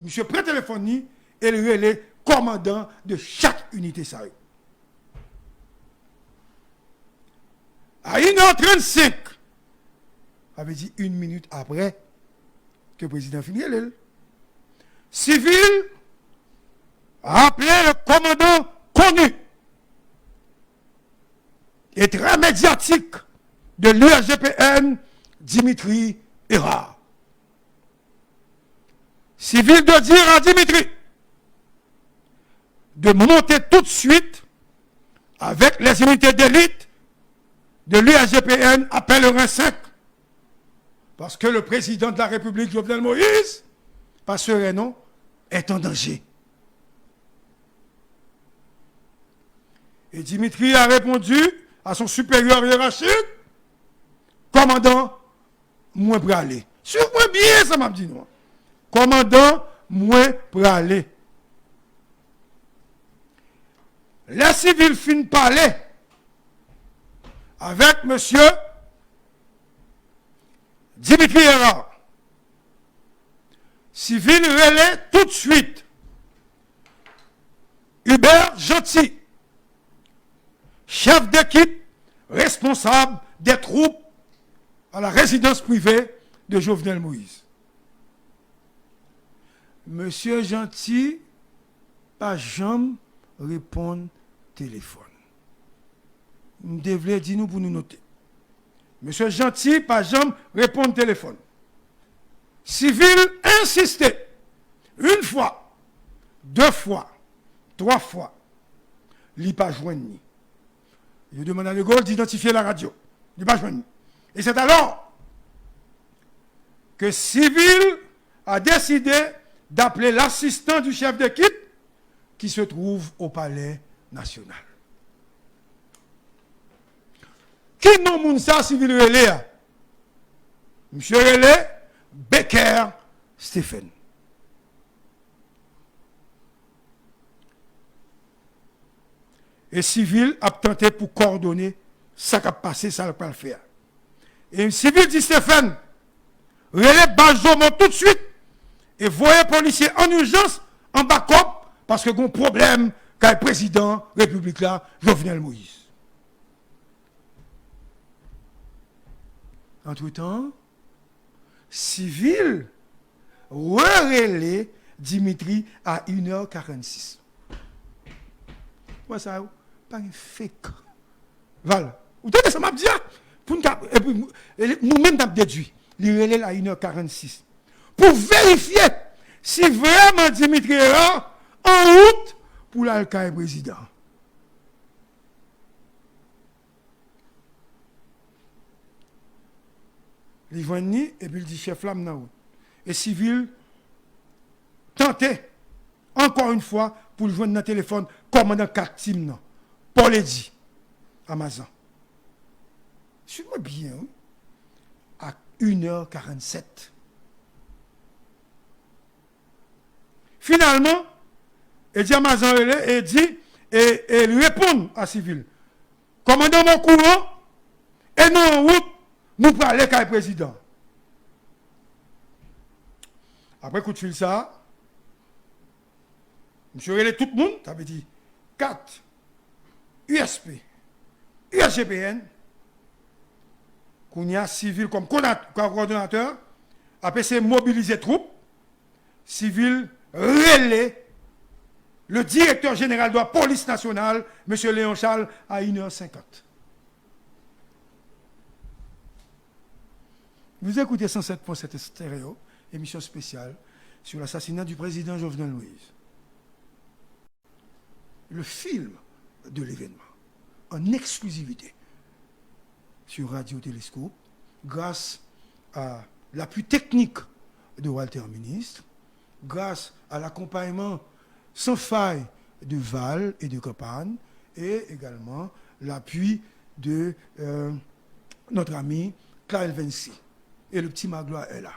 Monsieur prend téléphone et le relais commandant de chaque unité ça. À 1h35, avait dit 1 minute après que le président finit l'île. Civil a appelé le commandant connu et très médiatique de l'USGPN, Dimitri Erard. Civil de dire à Dimitri de monter tout de suite avec les unités d'élite de l'USGPN appel rang 5. Parce que le président de la République, Jovenel Moïse, pas sereinement, est en danger. Et Dimitri a répondu à son supérieur hiérarchique, commandant, moi pour aller. Sur-moi bien, ça m'a dit non. Commandant, moi pour aller. Les civils finissent parler avec monsieur Dimitri Erard. Civil relais tout de suite Hubert Gentil, chef d'équipe responsable des troupes à la résidence privée de Jovenel Moïse. Monsieur Gentil, pas jamais répondre téléphone. Nous devons dire nous pour nous noter. Monsieur Gentil, pas jamais répondre téléphone. Civil insistait. 1 fois, 2 fois, 3 fois. Il n'a pas joint ni. Il demande à De Gaulle d'identifier la radio. Il n'a pas joint ni. Et c'est alors que Civil a décidé d'appeler l'assistant du chef d'équipe qui se trouve au Palais National. Qui non moun ça Civil relais? Monsieur Relais, Becker Stephen. Et Civil a tenté pour coordonner ça qui a passé, ça ne va pas le faire. Et Civil dit Stephen, relais Bazomon tout de suite et voyez policier en urgence, en backup, parce que y a un problème qu'a le président République là, Jovenel Moïse. Entre-temps, Civil relève Dimitri à 1h46. Quoi ça? Pas un fake. Voilà. Vous tenez ça m'a dit, nous-mêmes nous avons déduit. Il relève à 1h46. Pour vérifier si vraiment Dimitri est là, en route pour l'alcaï président. Il va et puis il dit chef là maintenant. Et Civil tentait encore une fois pour le joindre dans le téléphone commandant Katim Paul Eddy Amazon. Suis-moi bien à 1h47. Finalement, Eddy Amazon et dit et lui répond à Civil. Commandant mon courant et nous en route nous pour aller avec le président. Après coup de fil ça, monsieur relève tout le monde, ça veut dire 4 USP, USGPN, qu'on y a Civil comme coordonnateur, après c'est mobiliser troupes, Civil relève le directeur général de la police nationale, monsieur Léon Charles, à 1h50. Vous écoutez 107.7 stéréo, émission spéciale sur l'assassinat du président Jovenel Moïse. Le film de l'événement, en exclusivité, sur Radio Télescope, grâce à l'appui technique de Walter Ministre, grâce à l'accompagnement sans faille de Val et de Campagne, et également l'appui de notre ami Claire Vinci. Et le petit Magloire est là.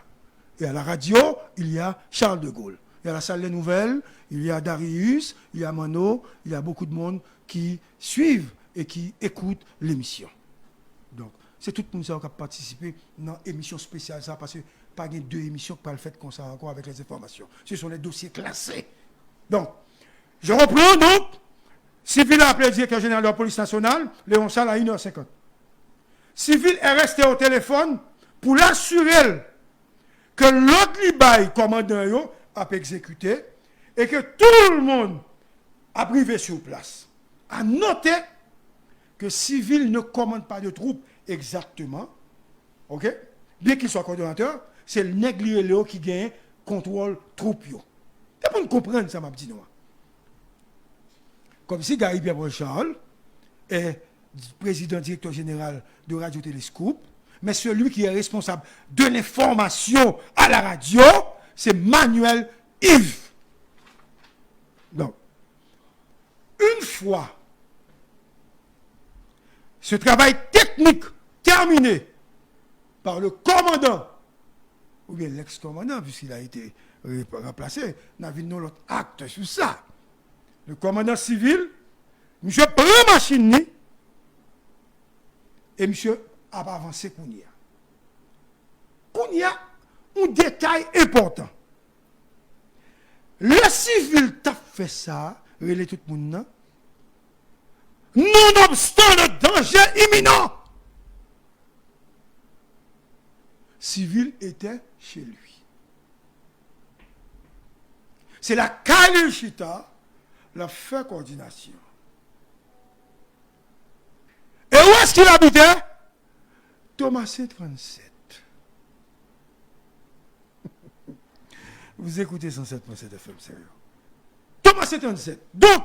Et à la radio, il y a Charles de Gaulle. Et à la salle des nouvelles, il y a Darius, il y a Mano, il y a beaucoup de monde qui suivent et qui écoutent l'émission. Donc, c'est tout le monde qui a participé dans l'émission spéciale, ça, parce que pas de deux émissions qui parlent fait comme ça encore avec les informations. Ce sont les dossiers classés. Donc, je reprends donc. Civil a appelé le directeur général de la police nationale, Léon Sall, à 1h50. Civil est resté au téléphone pour l'assurer que l'autre libaye commandant a exécuté et que tout le monde a privé sur place. À noter que Civil ne commande pas de troupes exactement, ok? Bien qu'il soit coordonnateur, c'est le nègre Léo qui gagne contrôle troupe. C'est pour nous comprendre ça, m'a dit nous. Comme si Gary Pierre Charles est président directeur général de Radio Téléscope, mais celui qui est responsable de l'information à la radio, c'est Manuel Yves. Donc, une fois ce travail technique terminé par le commandant, ou bien l'ex-commandant, puisqu'il a été remplacé, nous avons l'autre acte sur ça. Le commandant civil, monsieur prend la machine et monsieur a avancé Kounia. Kounia, un détail important. Le civil t'a fait ça, relais tout le monde, nonobstant le danger imminent. Civil était chez lui. C'est la Kalishita, la fait coordination. Et où est-ce qu'il habitait? Thomasin 37. Vous écoutez 107.7 FM, sérieux. Thomasin 37. Donc,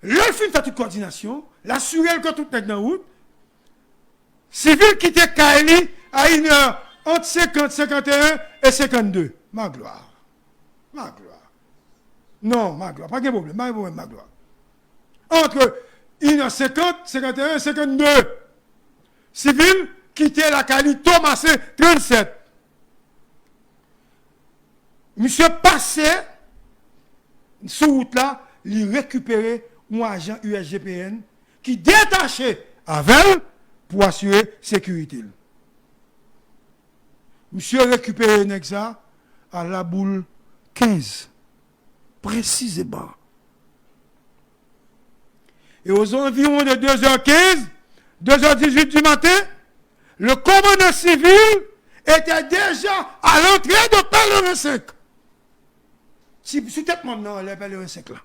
l'elfine fait toute coordination, l'assuré que tout est dans la route, civil qui était Kaili à 1h entre 50, 51 et 52. Ma gloire. Ma gloire. Non, ma gloire. Pas de problème. Pas de problème, ma gloire. Entre 1h50, 51 et 52. Civil qui était la Kaili Thomasin 37. Monsieur passait sur route là, il récupérait un agent USGPN qui détachait avec pour assurer sécurité. Monsieur récupéré ça à la boule 15, précisément. Et aux environs de 2h15, 2h18 du matin, le commandant civil était déjà à l'entrée de Pèlerin 5. Si peut-être maintenant, les Pèlerin 5 là.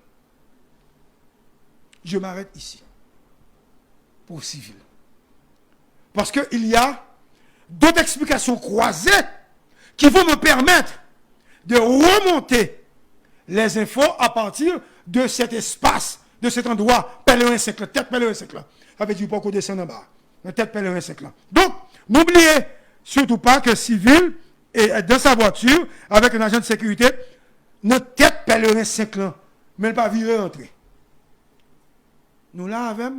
Je m'arrête ici. Pour civil. Parce qu'il y a d'autres explications croisées qui vont me permettre de remonter les infos à partir de cet espace, de cet endroit, Pèlerin 5 là, tête Pèlerin 5 là. Avec du pas qu'on descend en bas. La tête Pèlerin 5 là. Donc, n'oubliez surtout pas que civil est dans sa voiture avec un agent de sécurité, notre tête Pèlerin 5 là, mais pas virer entrer. Nous là avec,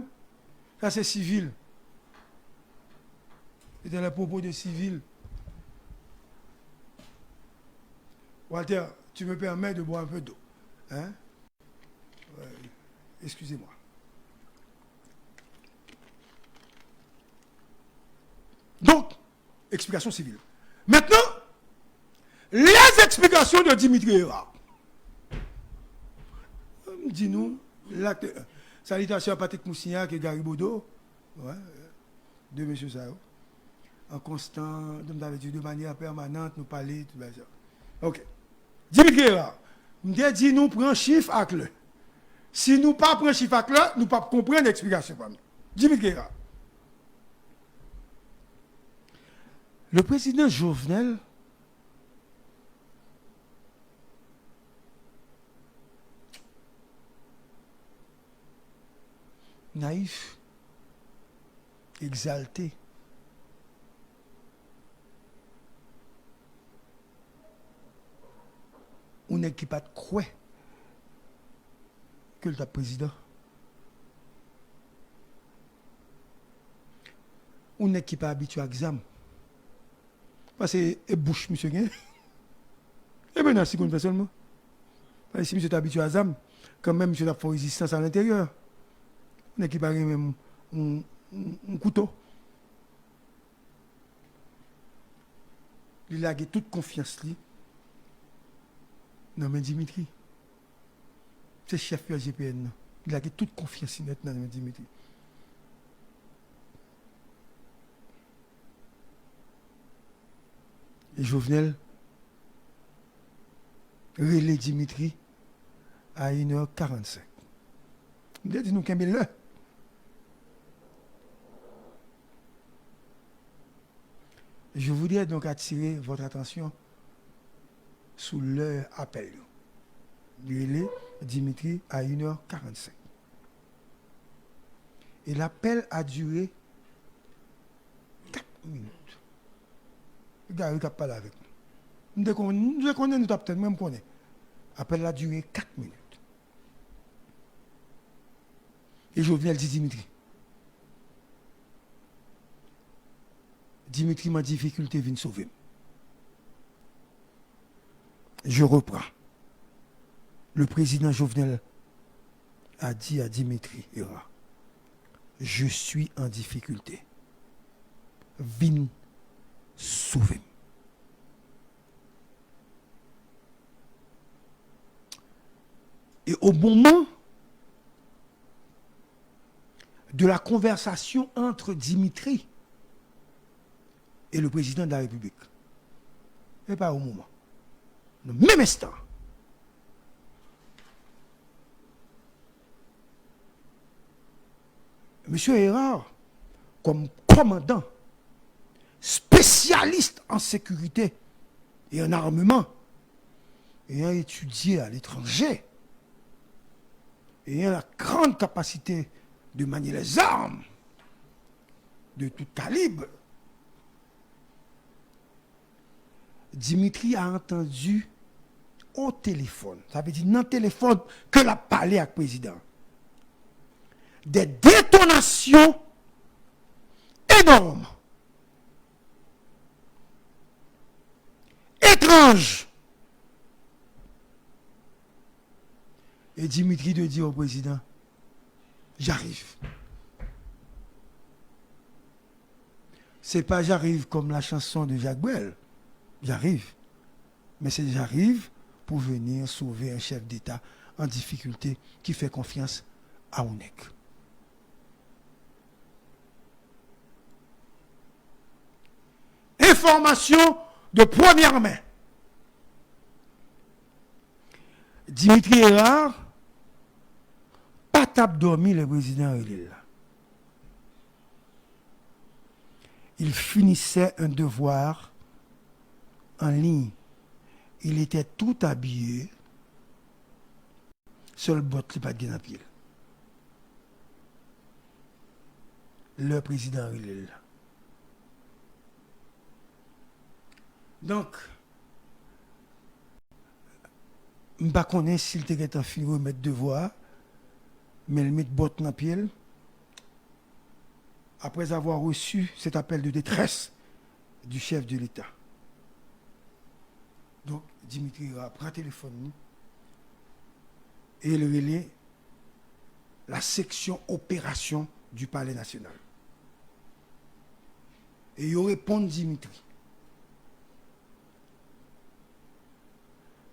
ça c'est civil. C'était le propos de civil. Walter, tu me permets de boire un peu d'eau. Hein? Excusez-moi. Donc, explication civile. Maintenant, les explications de Dimitri Héra. Dis-nous, salutation à Patrick Moussignac et Gary Bodo. Ouais, de M. Sao. En constant, de manière permanente, nous parler, tout ça. Ok. Dimitri Héra, nous dit nous prenons chiffre avec le. Si nous ne prenons pas chiffre avec le, nous ne pouvons pas comprendre l'explication. Dimitri Héra. Le président Jovenel naïf, exalté, on n'est qui pas de quoi que le président. On n'est qui pas habitué à l'examen. Parce que c'est bouche, monsieur. Et bien, si on fait seulement. Parce que si monsieur est habitué à l'examen, quand même, monsieur a fait résistance à l'intérieur. On n'est qui pas même un couteau. il a toute confiance li. Non mais Dimitri. C'est chef de GPN. Il a toute confiance maintenant dans Dimitri. Et Jovenel relais Dimitri à 1h45. Il a dit nous qu'il là. Je voudrais donc attirer votre attention sur leur appel. Relais Dimitri à 1h45. Et l'appel a duré 4 minutes. Le gars, il n'a pas parlé avec nous. Nous connaissons, nous peut-être même connaître. L'appel a duré 4 minutes. Et Jovenel dit Dimitri. Dimitri m'a difficulté vient sauver. Je reprends. Le président Jovenel a dit à Dimitri Hira, je suis en difficulté. Viens sauver. Et au moment de la conversation entre Dimitri et le président de la République, et pas au moment, le même instant, M. Hérard, comme commandant, spécialiste en sécurité et en armement, ayant étudié à l'étranger, ayant la grande capacité de manier les armes de tout calibre, Dimitri a entendu au téléphone, ça veut dire dans le téléphone que l'a parlé avec le président, des détonations énormes, étranges. Et Dimitri de dire au président, j'arrive. C'est pas j'arrive comme la chanson de Jacques Brel. J'arrive. Mais c'est j'arrive pour venir sauver un chef d'État en difficulté qui fait confiance à ONEC. Information de première main. Dimitri Hérard, pas tape dormi le président Relil. Il finissait un devoir en ligne. Il était tout habillé, seul botte pas de pile. Le président Relil. Donc, je ne sais pas s'il était en fini de mettre devoir, mais il met botte dans pied. Après avoir reçu cet appel de détresse du chef de l'État. Donc, Dimitri a pris le téléphone et il relais la section opération du Palais national. Et il répond Dimitri.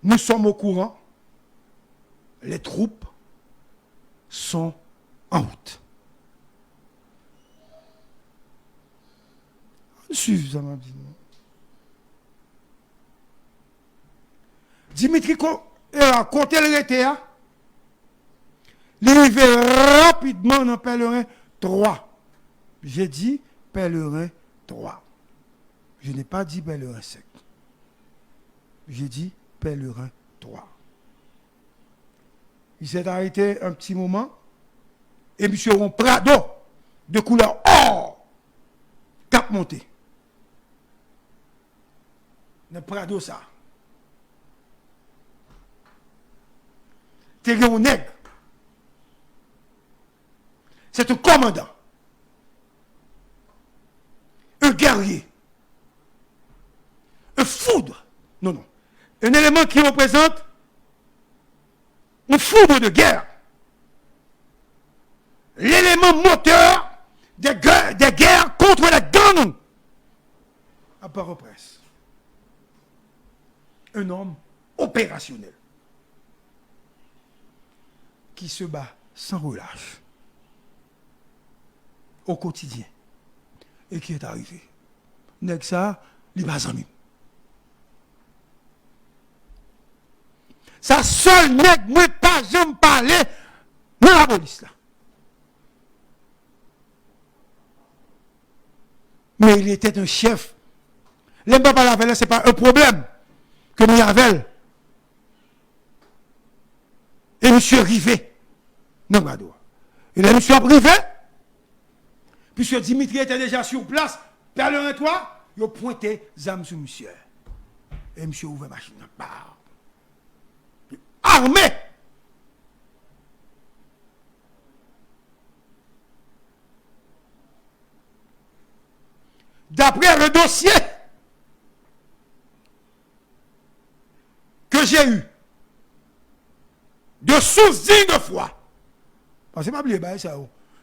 Nous sommes au courant, les troupes sont en route. Suffisamment dit. Dimitri a compté le RTA. Il arrive rapidement dans Pèlerin 3. J'ai dit Pèlerin 3. Je n'ai pas dit Pèlerin 5. J'ai dit Pèlerin 3. Il s'est arrêté un petit moment et M. Ron Prado de couleur or cap monté. Le Prado ça. T'es un nègre. C'est un commandant. Un guerrier. Un foudre. Non. Un élément qui représente une foudre de guerre. L'élément moteur des guerres contre la gang. À part presse. un homme opérationnel qui se bat sans relâche au quotidien et qui est arrivé. Nèg ça, li pas ami. Ça seul nèg moi pas jamais parler dans la police là. Mais il était un chef. Les pas parler avec, c'est pas un problème que nous avons. Et monsieur Rivet, non, Gado. Et là, monsieur Rivet, puisque Dimitri était déjà sur place, Perle et toi, il a pointé les sur monsieur. Et monsieur ouvert machine. Armé! D'après le dossier que j'ai eu, de sources dignes de foi, parce que je ne sais pas ça,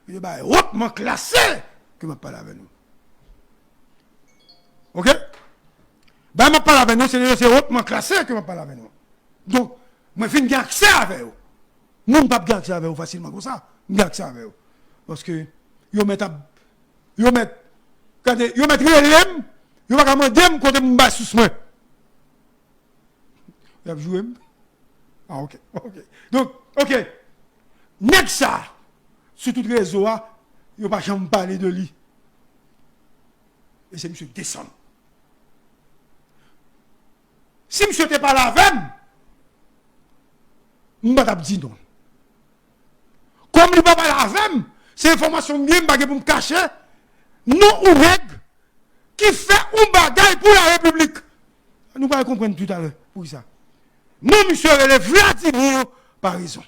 il est hautement classé que je parle avec nous. Ok? Ben, je parle avec nous, c'est hautement classé que je parle avec nous. Donc, je finis accès avec vous. Je ne peux pas accès avec vous facilement comme ça. Je accès avec vous. Parce que, ils mettent quand ils mettent l'élève, ils vont demander quand ils me battent sous moi. Ils vont jouer. Ah, ok. Donc, ok. N'est-ce ça, sur tout le réseau, ils ne vont pas jamais parler de lui. Et c'est M. Descend. Si M. n'était pas là avec je ne vais pas dire non. Comme il ne va pas là avec c'est l'information que je ne vais pas me cacher. Non ou règle qui fait un bagage pour la République. Nous allons comprendre tout à l'heure pour ça. Non, monsieur, elle est Vladimir par raison.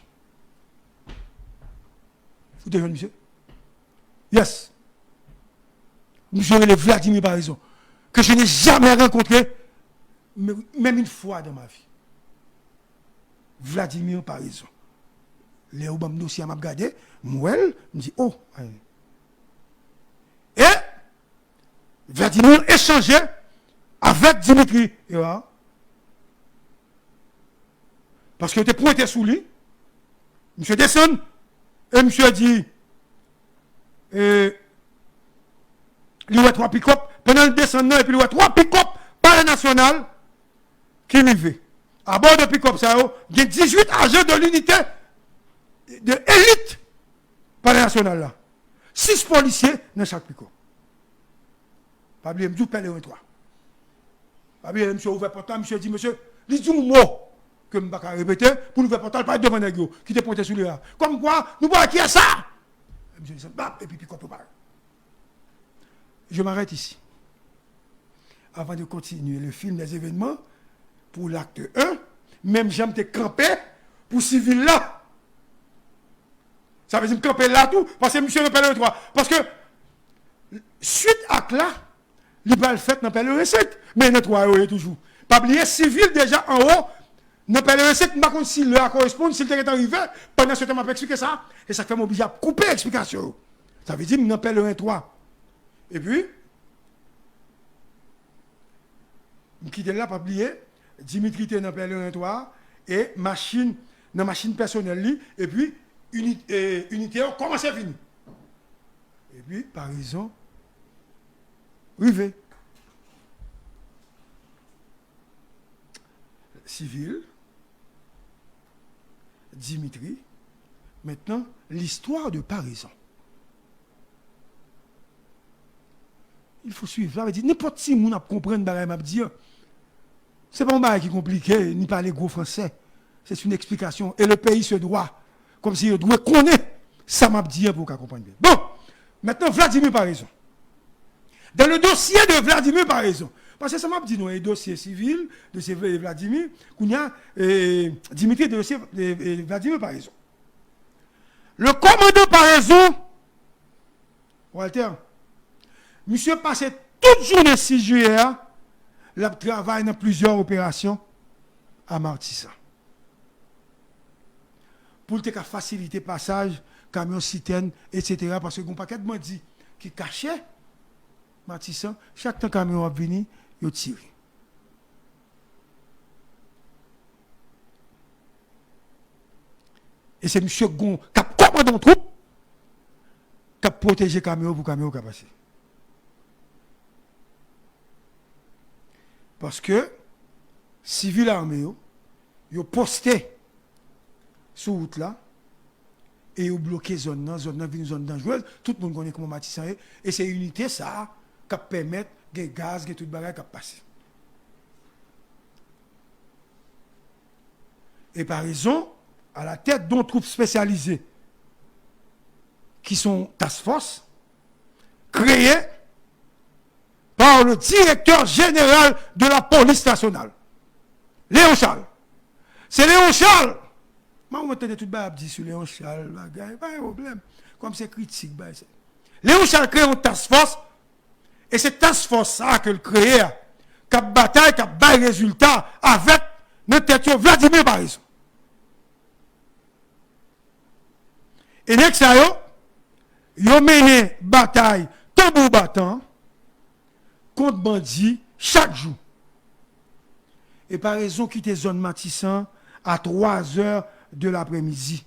Vous devez, monsieur? Yes. Monsieur, elle est Vladimir par raison. Que je n'ai jamais rencontré, même une fois dans ma vie. Vladimir par raison. Les Obama dossier m'a regardé, moi, me dit, oh. Et Vladimir échangeait avec Dimitri. Parce qu'il était pointé sous lui. Monsieur descend et monsieur dit il y a 3 pick-up. Pendant le descendant, et puis il y a 3 pick-up par la nationale qui arrivaient. À bord de pick-up, ça il y a 18 agents de l'unité de élite par la nationale là. 6 policiers dans chaque pick-up. Pas oublier, je parle de toi. Pas oublier, monsieur ouvert portal, monsieur dit, monsieur, il dit un mot que je ne vais pas répéter pour nous faire portal, pas devant les gars qui te pointé sur les là. Comme quoi, nous voyons qui est ça? Monsieur dit, et puis pick-up parle. Je m'arrête ici. Avant de continuer le film des événements, pour l'acte 1, même j'aime te camper pour civil là. Ça veut dire camper là tout, parce que monsieur ne parle de toi. Parce que, suite à là, il va le faire dans le recette, mais notre roi est toujours. Pas oublier, civil déjà en haut, dans le recette, je ne sais pas si le correspond, s'il est arrivé, pendant ce temps, je vais expliquer ça, et ça fait m'obliger à couper l'explication. Ça veut dire, je n'appelle le 3. Et puis, je quitte là, pas oublier, Dimitri était dans le 3, et machine, dans machine personnelle, et puis, unité, comment c'est fini? Et puis, par raison, rivé. Civil, Dimitri, maintenant, l'histoire de paraison. Il faut suivre. Ça veut dire, n'importe qui moun a comprendre ce que je dis. Ce n'est pas un bagage qui est compliqué, ni parler gros français. C'est une explication. Et le pays se doit, comme si il doit connaître ça m'a dit pour qu'on comprenne bien. Bon, maintenant, Vladimir par raison. Dans le dossier de Vladimir par raison, parce que ça m'a dit, non, un dossier civil de Vladimir, qu'il y a Dimitri de dossier de Vladimir par raison. Le commandant par raison, Walter, monsieur passait toute journée 6 juillet, il travaille dans plusieurs opérations à Martissa. Pour faciliter le passage, camion citerne, etc. Parce que un paquet de bandits qui cachaient Martissa, chaque temps que le camion a venu, il a tiré. Et c'est monsieur Gon qui a commandé une troupe, qui a protégé le camion pour que le camion puisse passer. Parce que, civil armé, ils ont posté sur la route là, et ils ont bloqué la zone là, une zone dangereuse. Tout le monde connaît comment Matissan est. Et c'est une unité ça qui permet que le gaz, que tout le bagage qui passe. Et par raison, à la tête d'une troupe spécialisée, qui sont task force, créée par le directeur général de la police nationale, Léon Charles. C'est Léon Charles. Moi, on entend tout le monde dire sur Léon Charles, pas de problème. Comme c'est critique. Léon Charles crée une task force, et cette task force-là que le crée, qui a bataille, qui a bail résultat avec notre tête Vladimir Paris. Et next ça yo mené bataille tambour battant contre bandits chaque jour. Et par raison quitter zone Matissan à 3 heures de l'après-midi.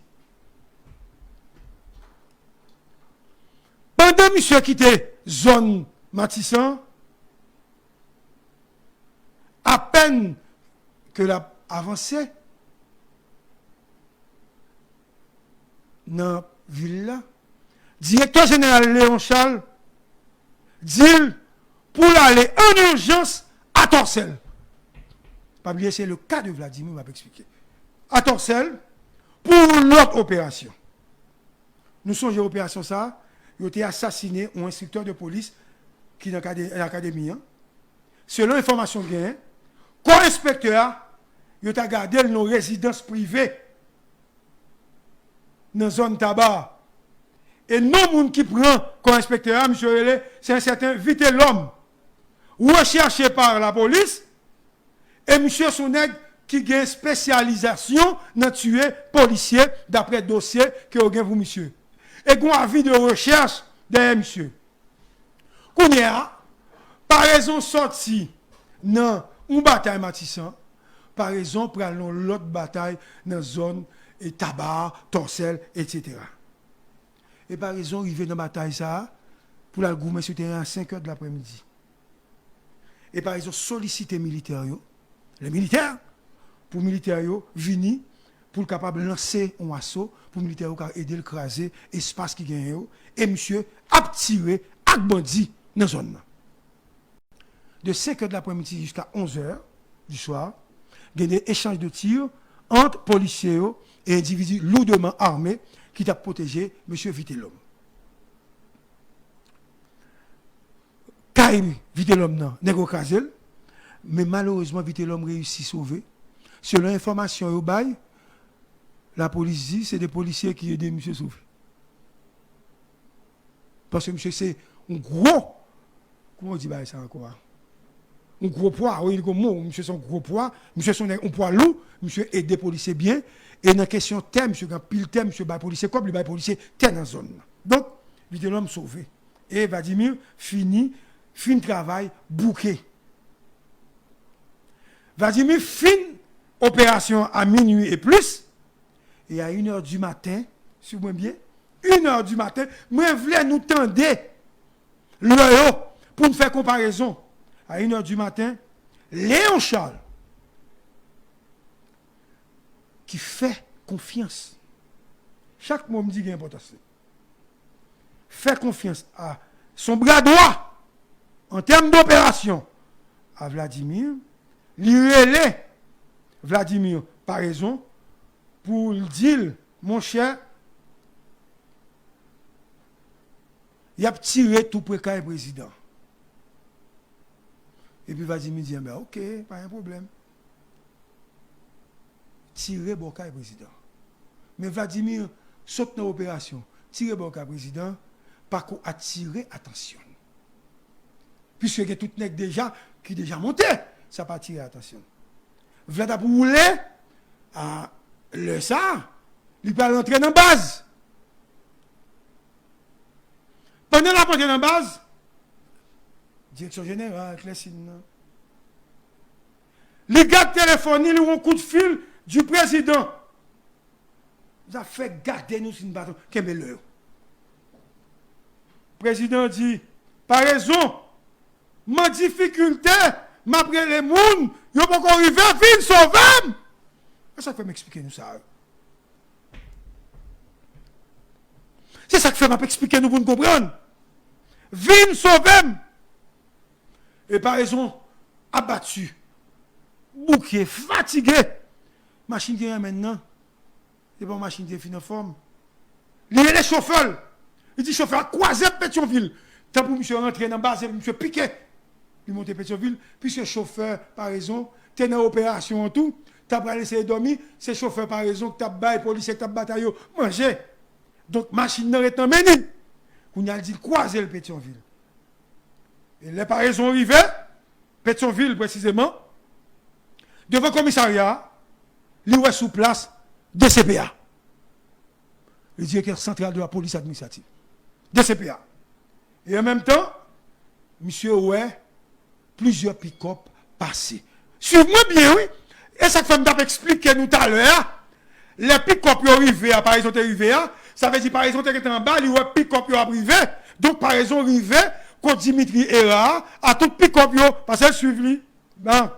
Pendant monsieur quitté zone Matissan, à peine que l'a avancé dans la ville là, directeur général Léon Charles dit pour aller en urgence à Torcelles. Pas oublier, c'est le cas de Vladimir, m'a expliqué. À Torcelles, pour l'autre opération. Nous sommes une opération ça, il a été assassiné un instructeur de police qui est dans l'académie. Selon l'information gagnée, comme inspecteur, il a gardé nos résidences privées dans la zone tabac. Et non, monde qui prend comme inspecteur, monsieur Relé, c'est un certain Vite l'homme, recherché par la police, et monsieur Soneg qui a une spécialisation dans tuer policiers d'après dossier que vous avez pour monsieur. Et qu'on a avis de recherche derrière monsieur. Qu'on y a, par raison sorti dans une bataille Matissan, par raison pour aller dans l'autre bataille dans la zone et tabac, Torcelles, etc. Et par raison, il vient dans la bataille ça, pour la gouverner sur le terrain à 5 heures de l'après-midi. Et par raison, solliciter les militaires, pour les militaires venir, pour capable lancer un assaut, pour les militaires aider à craser l'espace qui gagne. Et monsieur a tiré à bandit dans la zone. De 5 heures de l'après-midi jusqu'à 11 heures du soir, il y a des échanges de tirs entre policiers et individus lourdement armés qui t'a protégé M. Vitellum. Kaïm Vitellum n'a pas crasé, mais malheureusement Vitellum réussit à sauver. Selon l'information au bail, la police dit c'est des policiers qui aident M. sauver. Parce que M. c'est un gros, comment on dit ça encore? Un gros poids, oui, monsieur son gros poids, monsieur son un poids lourd, monsieur aide des policiers bien, et dans la question thème, monsieur quand pile thème, monsieur bat policier comme le bat policier t'es dans la zone. Donc, vite l'homme sauvé. Et Vladimir fin travail bouquet. Vladimir fin opération à minuit et plus, et à 1h du matin, si vous bien, 1h du matin, moi voulais nous tendre l'œil pour nous faire comparaison. À 1h du matin, Léon Charles, qui fait confiance. Chaque mot me dit qu'il y a importance. Fait confiance à son bras droit, en termes d'opération, à Vladimir, lui relève Vladimir, par raison, pour le dire, mon cher, il a tiré tout près du président. Et puis Vladimir dit, ben, ok, pas un problème. Tirer Boka le président. Mais Vladimir saute dans l'opération. Tirer Boka le président, par contre, attirer attention. Puisque il y a tout le déjà qui déjà monté, ça pas attirer attention. Vlad a roulé à le ça, il peut rentrer dans la base. Pendant la portée dans la base, direction générale, Clessine. Les gars téléphonent, ils ont un coup de fil du président. Ça fait garder nous sur une bâton. Qu'est-ce que l'heure? Le président dit, par raison, ma difficulté, ma pré les moun, yo pas encore arrivé, vin sauver. Ça fait m'expliquer nous ça. C'est ça que fait m'expliquer nous pour nous comprendre. Vin sauver. Et par raison, abattu, bouquet, fatigué. Machine qui est maintenant, c'est pas une machine qui est en forme. Il y a les chauffeurs. Il dit chauffeur, croisé Pétionville. Tant pour monsieur rentrer dans la base, monsieur piqué. Il monte Pétionville, puisque chauffeur, par raison, tu es dans l'opération en tout, tu as pas laissé dormir, c'est chauffeur par raison que tu as bail, policier, que tu as bataille, manger. Donc, machine n'est pas menée. On a dit croiser le Pétionville. Et les par raison arrivés, Pétionville précisément, devant le commissariat, il est sous place DCPA. Le directeur central de la police administrative. DCPA. Et en même temps, monsieur ouais, plusieurs pick-up passés. Suivez-moi bien, oui. Et ça fait m'expliquer nous tout à l'heure. Les pick-up arrivés, par exemple, arrivés, ça veut dire par exemple, tu es en bas, il y a pick-up arrivé. Donc, par exemple, arrivé, quand Dimitri Era, à tout pick-up, parce que suivi, ben,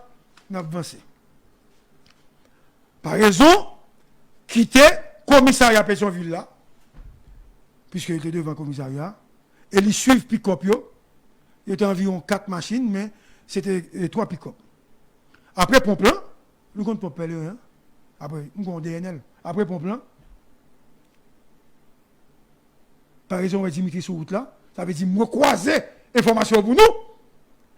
on a avancé. Par raison, quitter le commissariat Pétionville là, puisqu'il était devant le commissariat, et ils suivent pick-up. Il y avait environ 4 machines, mais c'était 3 pick-up. Après Pomplan, nous comptons pas hein? Après, nous comptons DNL. Après Pomplan, par exemple, Dimitri sur route là, ça veut dire me croiser information pour nous.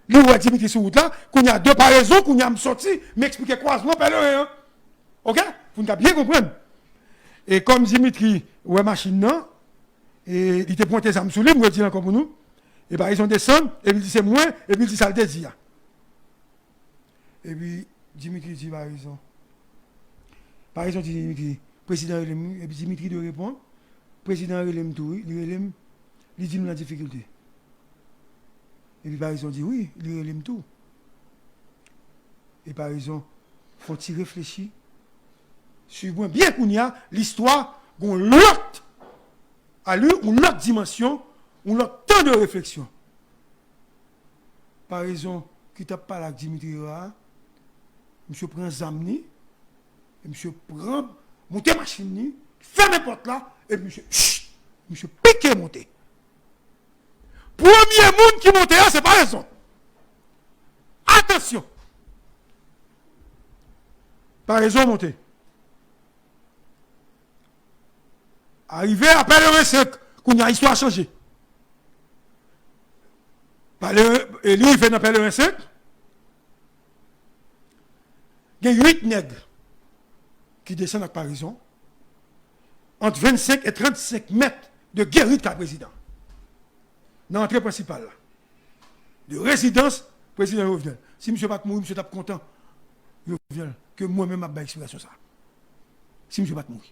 Nous, Dimitri sur route là, qu'on y a deux par raison, qu'on y a sorti, m'expliquer croisement, hein? Ok? Vous n'avez bien comprendre. Et comme Dimitri, ouais, machine non, et il était pointé ça me soulève, moi, je dis encore pour nous. Et par exemple, descend, et puis il dit c'est moins, et puis il dit ça le désir. Et puis, Dimitri dit par exemple. Par exemple, Dimitri, président Relem, et puis Dimitri de répondre, président Relem tout, il dit nous la difficulté. Et puis par exemple, dit oui, il Relem tout. Et par exemple, faut-il réfléchir? Suivez bien qu'on y a l'histoire, qu'on l'autre, à lui, une autre dimension, un autre temps de réflexion. Par exemple, qui t'a parlé avec Dimitri Ra, monsieur prend Zamni, et monsieur prend, monter machine, ferme la porte là, et monsieur, monsieur piqué monter. Premier monde qui monte là, c'est pas raison. Attention. Par raison monter. Arrivé à Pèlerin 5, qu'on a histoire changé. Et lui, il fait dans Pèlerin 5. Il y a 8 nègres qui descendent avec Parison entre 25 et 35 mètres de guérite à président. Dans l'entrée principale, là. De résidence, président Jovenel. Si M. Pat mourir, M. Tap content, Jovenel, que moi-même, je vais explication ça. Si M. Pat mourir.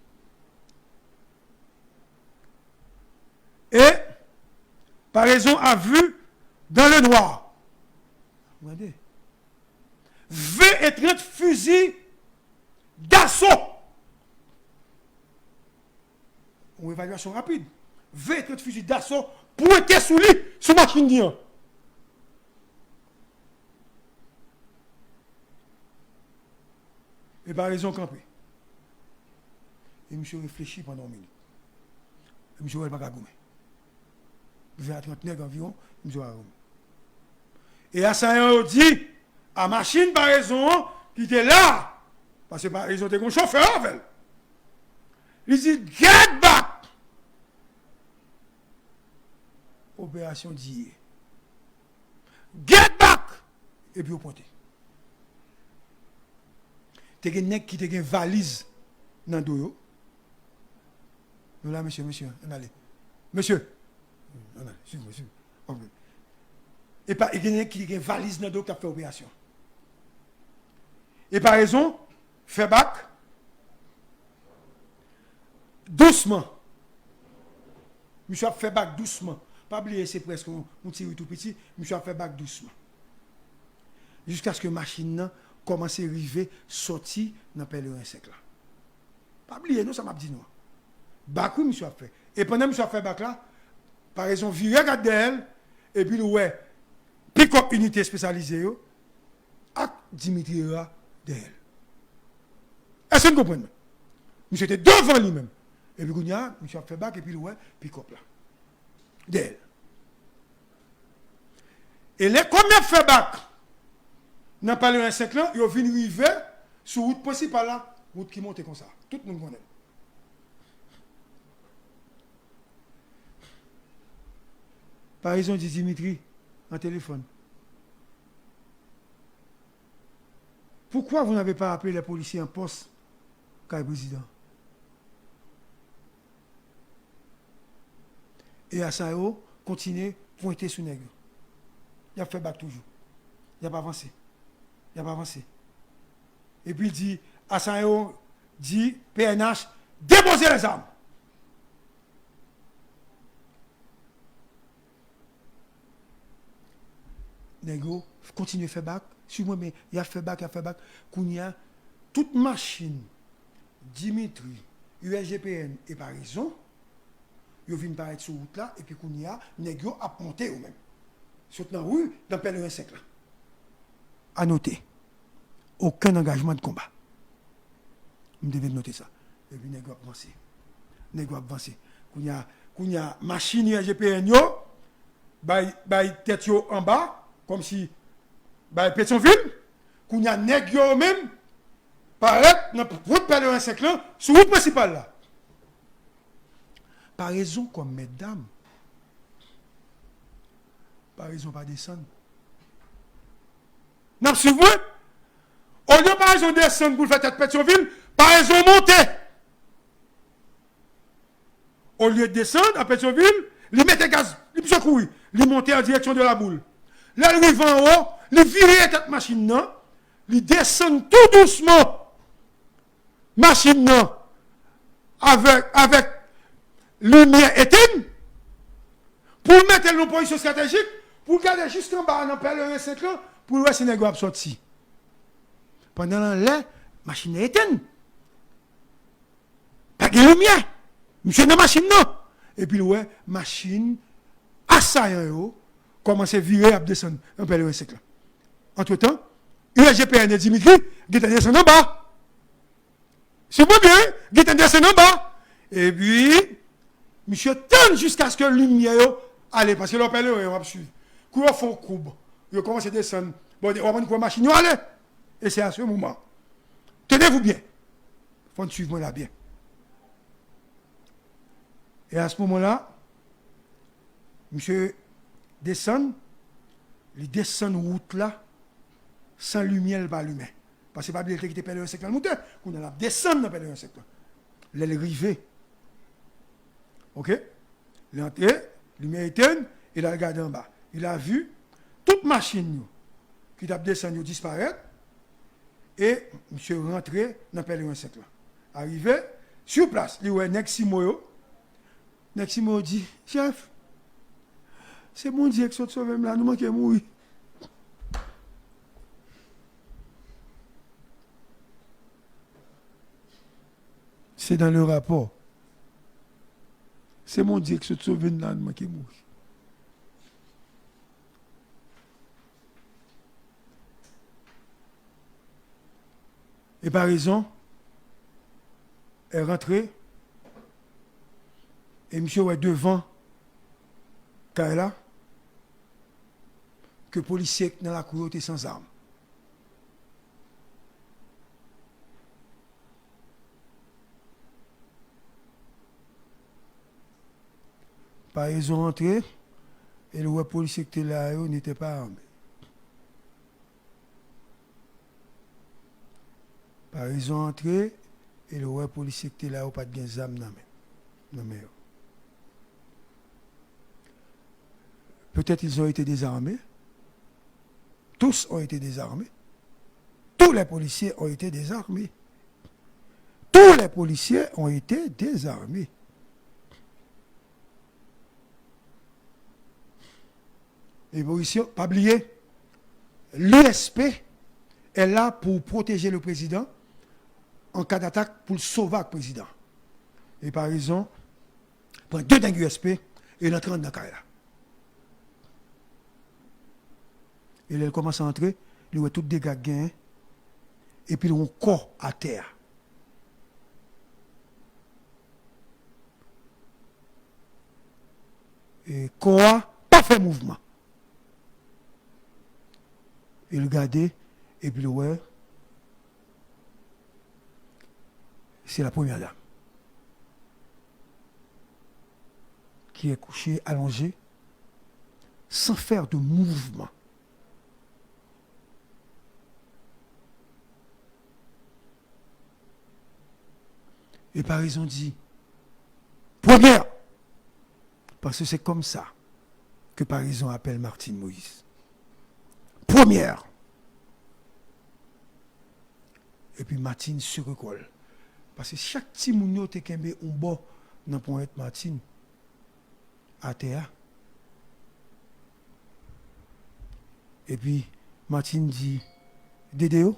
Et, par raison, a vu dans le noir. Regardez. 20 et 30 fusils d'assaut. Une évaluation rapide. 20 et 30 fusils d'assaut pointés sous lui, sous machine d'Ian. Et par raison, campé. Et monsieur réfléchit pendant une minute. Et monsieur, il va pas gagner. 20 à 30 nègres environ, monsieur va gagner. Et à ça, on dit, à machine par raison, qui était là, parce que par raison, il était un chauffeur avec. Il dit, get back! Opération d'hier. Get back! Et puis au pointé. Tu as un nègre qui a une valise dans le dos. Nous là, monsieur, on allez. Monsieur, on allez, suivez-moi, suivez-moi. Et pas, il y a un nègre qui a une valise dans le dos qui a fait opération. Et par raison, fait bac, doucement. Monsieur a fait bac doucement. Pas oublier, c'est presque un tire tout petit. Monsieur a fait bac doucement. Jusqu'à ce que la machine commence à arriver, sortir dans le pèlerin sec là. Pas oublier, nous, ça m'a dit nous. Bac, oui, monsieur a fait. Et pendant que monsieur a fait bac là, par exemple, viré regarde d'elle, et puis, ouais, pick-up unité spécialisée, avec Dimitri Ra d'elle. Est-ce que vous comprenez? Monsieur était devant lui-même. Et puis, monsieur a fait bac, et puis, ouais, pick-up là. D'elle. Et les combien fait bac? Dans pas le 5 ans, ils viennent arriver sur route principale là, route qui monte comme ça. Tout le monde connaît. Par exemple, dit Dimitri, en téléphone. Pourquoi vous n'avez pas appelé les policiers en poste, car le président? Et à ça, continue pointer sous nègre. Il a fait bac toujours. Il n'a pas avancé. Il n'a pas avancé. Et puis il dit, à ça, dit, PNH, déposez les armes. Nègre, continue à faire bac. Sur moi, mais il a fait bac, Kounia, toute machine, Dimitri, USGPN et Parison, ils viennent paraître sur route là, et puis Kounia, Nègre a monté eux mêmes. Surtout dans la rue, dans le pèlerin 5 là. À noter, aucun engagement de combat. Vous devez noter ça. Et puis Nègre a avancé. Nègre a avancé. Kounia, machine USGPN, by tête en bas, comme si Pétionville, qu'on y a nègre même, paraît dans votre pèlerin 5 là, sur route principale là. Par raison comme mesdames, par raison pas descendre. Non, c'est vrai. Au lieu par raison descendre pour faire tête Pétionville, par raison monter. Au lieu de descendre à Pétionville, il mettait gaz, il secourir, il montait en direction de la boule. Là, il arrive en haut, il vire cette machine là, il descend tout doucement, machine là, avec lumière éteinte, pour mettre en position stratégique, pour garder juste en bas, dans le pèlerin 5 là, pour voir si les gars sorti. Pendant la machine est éteinte. Pas de lumière. Monsieur dans la machine non. Et puis ouais, machine assaillant commence à virer à descendre un pèlerin 5 là. Entre-temps, USGPN et Dimitri, qui descend en bas. C'est pas bien, qui descend en bas. Et puis, monsieur tente jusqu'à ce que la lumière allait, parce que le pèlerin va suivre. Quand ils font courbe, ils commencent à descendre. Bon, on va voir la machine aller. Et c'est à ce moment. Tenez-vous bien. Il faut suivre moi là bien. Et à ce moment-là, monsieur descend, il descend route là, sans lumière, pas allumé. Parce que pas bien qu'il était pèlerin 5 dans le moteur, qu'on a descendre dans le pèlerin 5 là. Il est arrivé. Ok? Il est entré, lumière éteinte, il a regardé en bas. Il a vu toute machine qui a descendu disparaître, et monsieur rentré dans le pèlerin 5 là. Arrivé, sur place, il y a Neximo. Neximo dit, chef, c'est mon Dieu qui sauve là, nous manquons mourir. C'est dans le rapport. C'est mon Dieu qui sauve là, nous manquons mourir. Et par raison, elle est rentrée, et monsieur est devant Kaila, que les policiers dans la cour étaient sans armes. Par raison entrée, et le policier qui était là n'était pas armé. Par raison entrée, et le policier qui était là pas de armes dans mais peut-être ils ont été désarmés. Tous ont été désarmés. Tous les policiers ont été désarmés. Tous les policiers ont été désarmés. Et vous ici, pas oublier, l'USP est là pour protéger le président en cas d'attaque, pour le sauver le président. Et par raison, prend 2 dingues USP et il entre dans la carrière. Et là, il commence à entrer, il voit tout dégâts gain, et puis il a un corps à terre. Et corps pas fait mouvement. Il regardait, et puis ouais, c'est la première dame qui est couchée, allongée, sans faire de mouvement. Et par raison dit, première, parce que c'est comme ça que par raison appelle Martine Moïse. Première. Et puis Martine se recolle. Parce que chaque petit mounio te kembe un bon dans pointe Martine à terre. Et puis Martine dit Dédéo.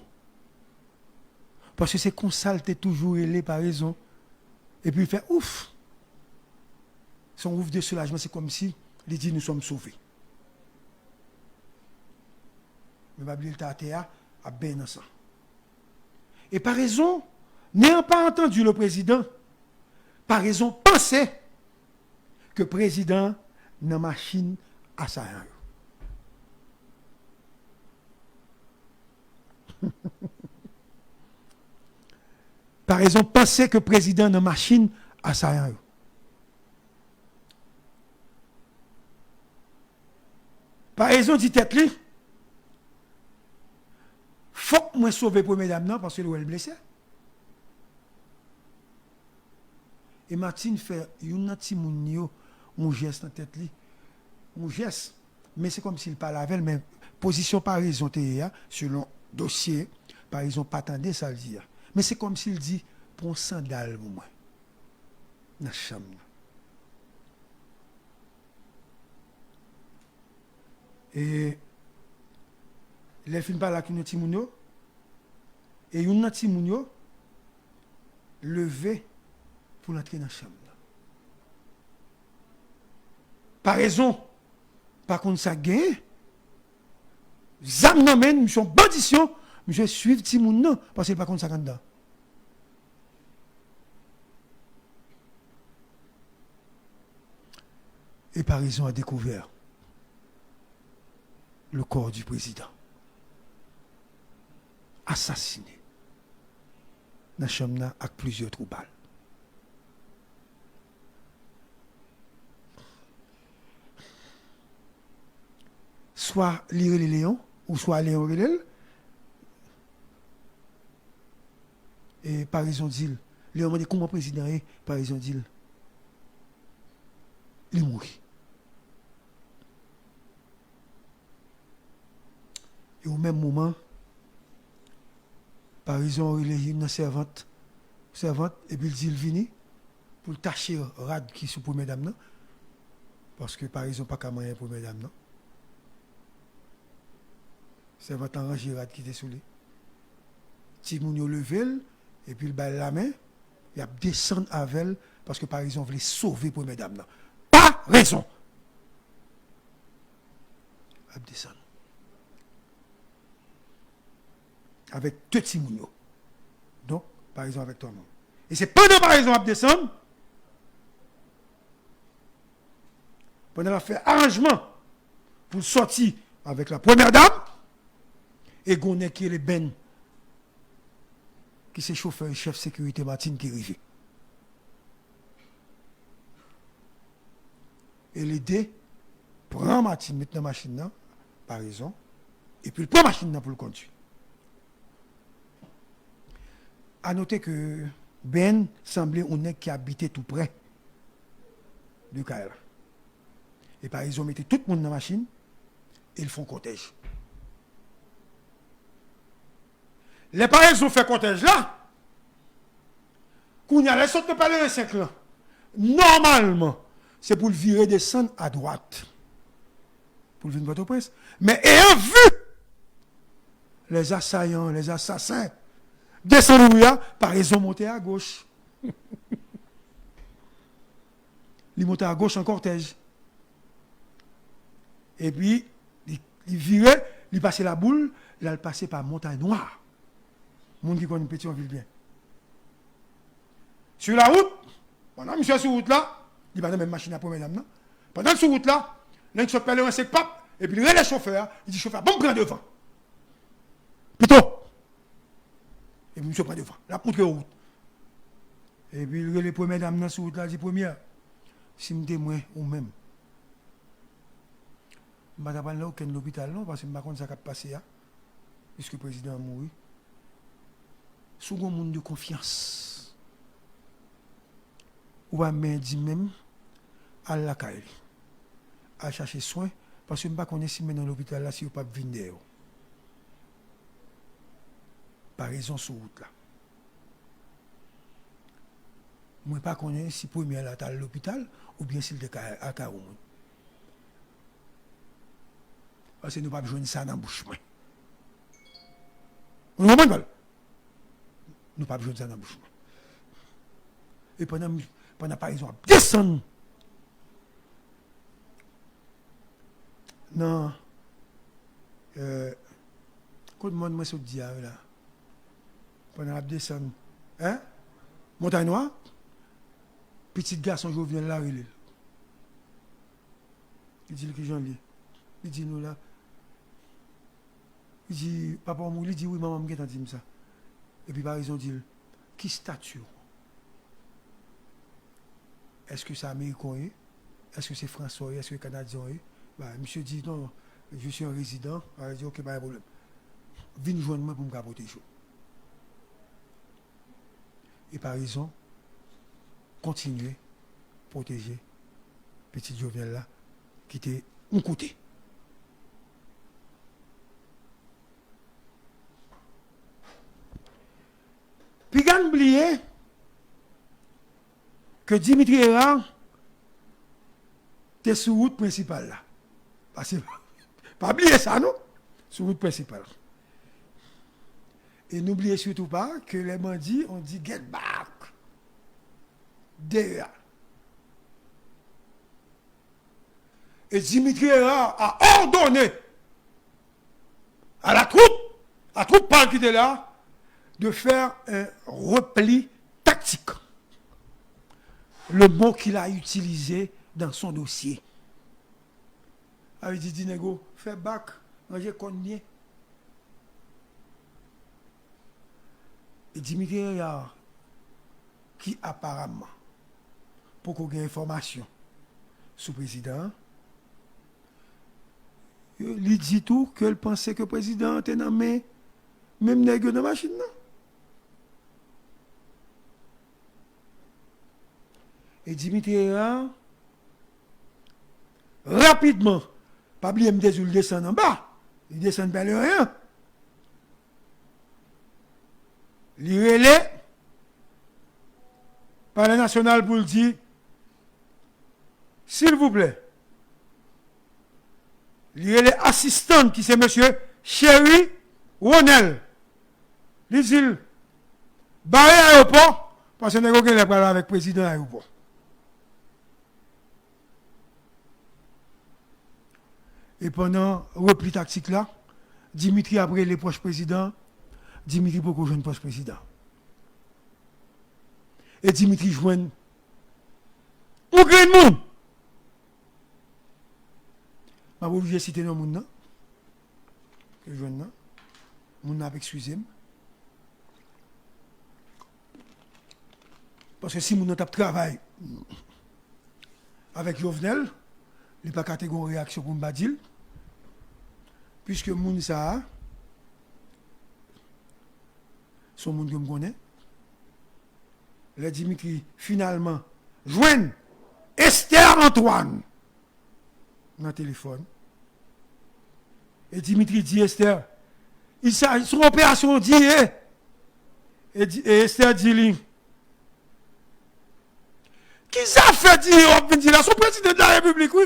Parce que c'est comme ça t'es toujours élé par raison. Et puis il fait ouf. Son ouf de soulagement, c'est comme si il dit nous sommes sauvés. Mais Babli il t'a à terre à ben dans ça. Et par raison, n'ayant pas entendu le président, par raison, pensez que le président n'a machine à sa Par raison, pensez que le président n'a machine à sa Par raison, dit tête li, faut que moi sauver pour mesdames non parce que elle est blessée. Et Martine fait un petit mounio, un geste dans tête li, un geste, mais c'est comme s'il parlait avec elle, mais position par raison selon dossier, par raison pas attendre ça le dire. Mais c'est comme s'il dit pour un sandal pour moi. Dans la chambre. Et les films parlent avec un petit mounio, et un petit mounio levé pour entrer dans la chambre. Par raison, par contre, ça gagne. Zam n'amène, nous sommes bandition, je suis petit moun non, parce que par contre, ça gagne dedans. Et par raison, a découvert le corps du président. Assassiné. Dans la chambre avec plusieurs trous balles. Soit lire les Léons, ou soit Léon Relel. Et par raison d'il, Léon m'a dit comment le président est, par raison d'il, il mourit. Et au même moment, par raison, il est une servante, et puis il dit, il vient pour tâcher rad qui sous pour mesdames, parce que par raison, pas qu'à moyen pour mesdames, non. Servante en rangé rad qui était sous lui. Timounio levé, et puis il bat la main, il a descendu avec elle, parce que par raison, il voulait sauver pour mesdames, non. Pas raison. Il a descendu. Avec deux Timounio. Donc, par exemple, avec toi-même. Et c'est pendant par exemple à descendre, pendant la fait arrangement pour sortir avec la première dame, et Gonnet qui est le Ben, qui c'est chauffeur et chef sécurité Martine qui arrive. Et l'aider, prend Martine, mettre dans la machine, là, par raison, et puis il prend la machine là pour le conduire. À noter que Ben semblait un nègre qui habitait tout près de Kaila. Et par exemple, ils mettaient tout le monde dans la machine et ils font cortège. Les parents ont fait cortège là. Quand il y a les autres parler de 5 ans, normalement, c'est pour le virer descendre à droite. Pour le venir votre presse. Mais ayant vu les assaillants, les assassins, descendre par raison monter à gauche. il monte à gauche en cortège. Et puis, il virait, il passait la boule, là, il passait par Montagne Noire. Monde qui connaît Pétionville bien. Sur la route, pendant monsieur sur route là, il va dans même machine à pour mesdames, non? Pendant sur route là, l'un se pèle un sec pape, et puis il relève le chauffeur, il dit chauffeur, bon, prends devant. Plutôt. Et puis monsieur prend devant, la contre route. Et puis il relève les premières dames dans sur route là, il dit première, si je témoin ou même, je ne vais pas aller à aucun hôpital, non, parce que je ne sais pas ce qui a passé, puisque le président a mouru. Sous un monde de confiance, ou va me dire même à la caille, à chercher soin, parce que je ne sais pas si dans l'hôpital là, si vous ne pouvez pas venir. Par raison sur route là. Je ne sais pas si premier là à l'hôpital ou bien s'il est à Caroumoun. Parce que nous ne pouvons pas jouer ça dans la bouche. Vous comprenez? Nous ne pouvons pas jouer ça dans la bouche. Et pendant par exemple, descendre. Non. Quand le monde m'a dit là, pendant la descendre, hein? Montagne Noire, petit garçon Jovenel là, il dit que j'en lis. Il dit nous là. Il dit, papa, il dit oui, maman, je dit ça. Et puis par exemple, il dit, qui statue? Est-ce que c'est américain? Est-ce que c'est français? Est-ce que c'est canadien? Bah, monsieur dit non, je suis un résident. Alors, il dit ok, pas de problème. Viens joindre moi pour me protéger. Et par exemple, continuer à protéger petit Jovenel là, qui était un côté. Puis, il a oublié que Dimitri Erard était sur la route principale là. Parce que, pas oublier ça, non? Sur la route principale. Et n'oubliez surtout pas que les bandits ont dit get back. Derrière. Et Dimitri Erard a ordonné à la troupe pâle qui était là, de faire un repli tactique. Le mot qu'il a utilisé dans son dossier. Il dit, Dinego, fais bac, j'ai connu. Et Dimitri Erard, qui apparemment, pour qu'on ait information sur le président, il dit tout qu'il pensait que le président était nommé même nègre dans la machine. Non? Et Dimitri Erard, rapidement, pas oublier me il descend en bas, il descend vers le rien. Il relais par le national pour le dire, s'il vous plaît, il relais assistant qui c'est monsieur Chéri Ronel. Il dit, barré aéroport, parce que nous avons parlé avec le président de l'aéroport. Et pendant le repli tactique là, Dimitri après les proches présidents, Dimitri beaucoup jeune proche président. Et Dimitri joint au grand monde. Je vais obligé de citer le monde. Que jeune là. Moun n'a pas excusé. Parce que si moun n'a pas travaillé avec Jovenel, il n'y a pas catégorie réaction pour me dire. Puisque moun ça, son monde que me connaît. Le Dimitri, finalement, joigne Esther Antoine dans le téléphone. Et Dimitri dit Esther, il s'agit son opération dit, et Esther dit, qui ça fait dire, là, son président de la République, oui.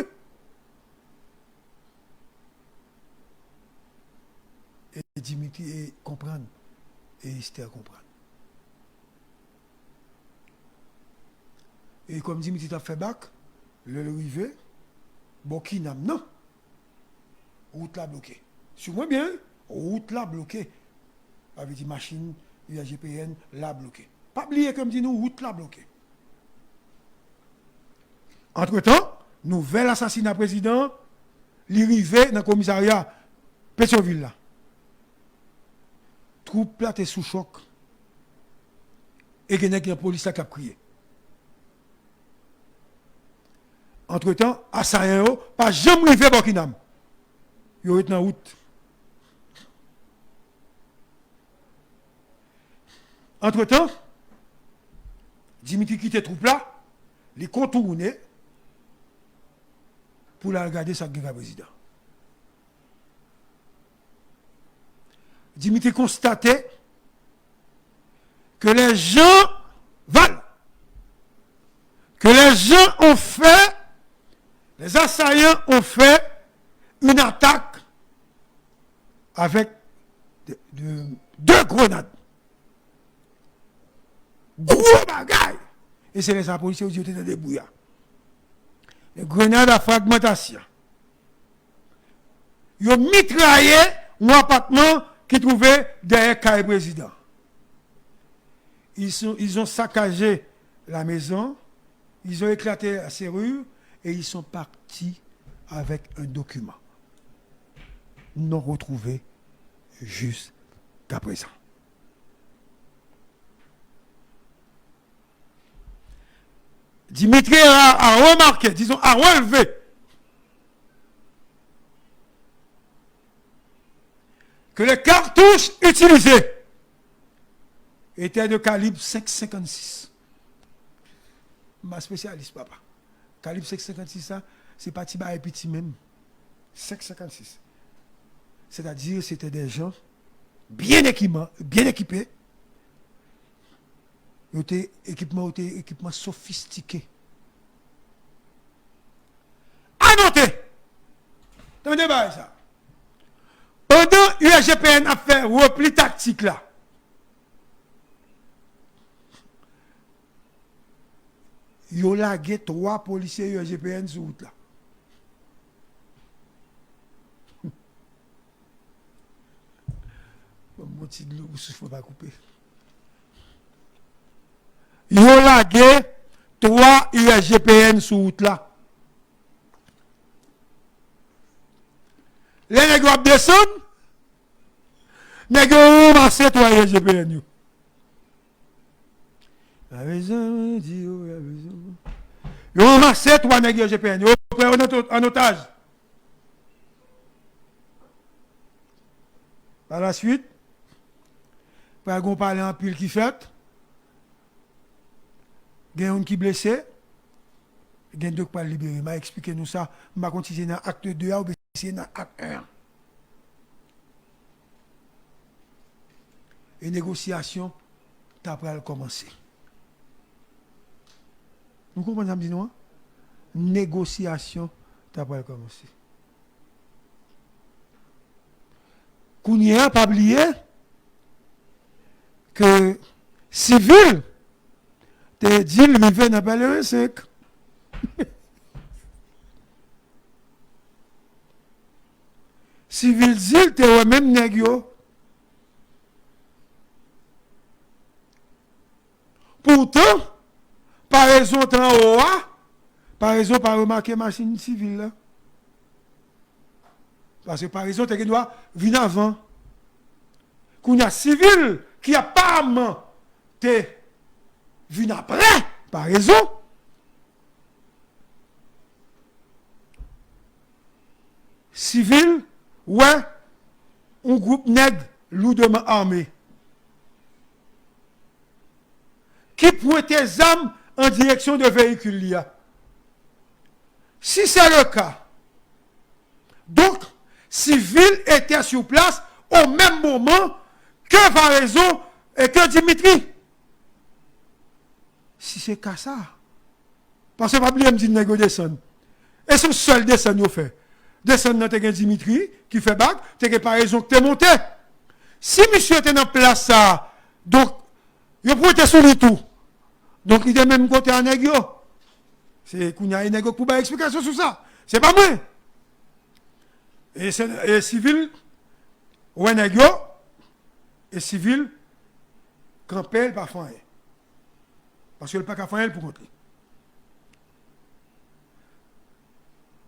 Et Dimitri comprend, et Esther comprend. Et comme Dimitri a fait bac, le rivet, Bokinam, non. Route là bloquée. Sur moi bien, route là bloquée. Avec des machines, UAGPN, là bloquée. Pas oublier comme dit nous, route là bloquée. Entre-temps, nouvel assassinat président, l'arrivée dans le commissariat Pétionville là. Troupe là, t'es sous choc. Et il y a la police qui a crié. Entre-temps, assaillant, pas jamais arrivé à Burkinam. Il est en route. Entre-temps, Dimitri quitte troupe là, il contourne pour la regarder sa guerre président. Dimitri constatait que les gens valent, que les gens ont fait, les assaillants ont fait une attaque avec deux grenades. Gros bagaille. Et c'est les policiers qui étaient dans des bouillards. Les grenades à fragmentation. Ils ont mitraillé un appartement qui trouvait derrière le président. Ils ont saccagé la maison, ils ont éclaté la serrure et ils sont partis avec un document non retrouvé jusqu'à présent. Dimitri a remarqué, disons, a relevé que les cartouches utilisées étaient de calibre 5,56. Ma spécialiste, papa. Calibre 5,56, ça, c'est pas Tiba et petit même. 5,56. C'est-à-dire, c'était des gens bien équipés. Équipement sophistiqué. À noter, dans le débat, ça. Pendant UAGPN a fait repli tactique là, il y a lagué 3 policiers UAGPN sur route là. Mon petit de l'eau, il ne faut pas couper. Ils ont lagué 3 UAGPN sur route là. Les nègres descendent, les nègres ont ramassé 3 UAGPN. La raison, Dieu, la raison. Ils ont ramassé 3 nègres UAGPN. Ils ont pris en otage. Par la suite, par qu'on parle en pile qui fait. Il y a un qui est blessé, il y a deux qui sont libérés. Je vais expliquer nous ça. Je vais continuer dans l'acte 2 ou bien dans l'acte 1. Et négociation, tu as commencé. Vous comprenez ce que je dis? Négociation, tu as commencé. Kounia, pas oublier que civil, te dit, il me fait n'appeler sec. Civil dit, te même négio. Pourtant, par raison en haut, par raison pas remarquer machine civile là. Parce que par raison, tu dois venir avant. Qu'on y a civil qui a pas te venu après, par raison. Civil, ouais, un groupe nègre lourdement armé. Qui pointe des armes en direction de véhicules. Si c'est le cas, donc, civil était sur place au même moment que Varaison et que Dimitri. Si c'est qu'à ça. Parce que pas oublier me dit nèg descend. Et son seul descend yo fait. Descend dans Dimitri qui fait bac, t'es par raison que t'es monté. Si monsieur était dans place ça, donc il pouvait sur le tout. Donc il est même côté à nèg yo. C'est qu'on y a une nègre pour faire explication sur ça. C'est pas moi. Et civil, ouais nègre, et civil, campel pas faire. Parce que le pas qu'à faire pour compter.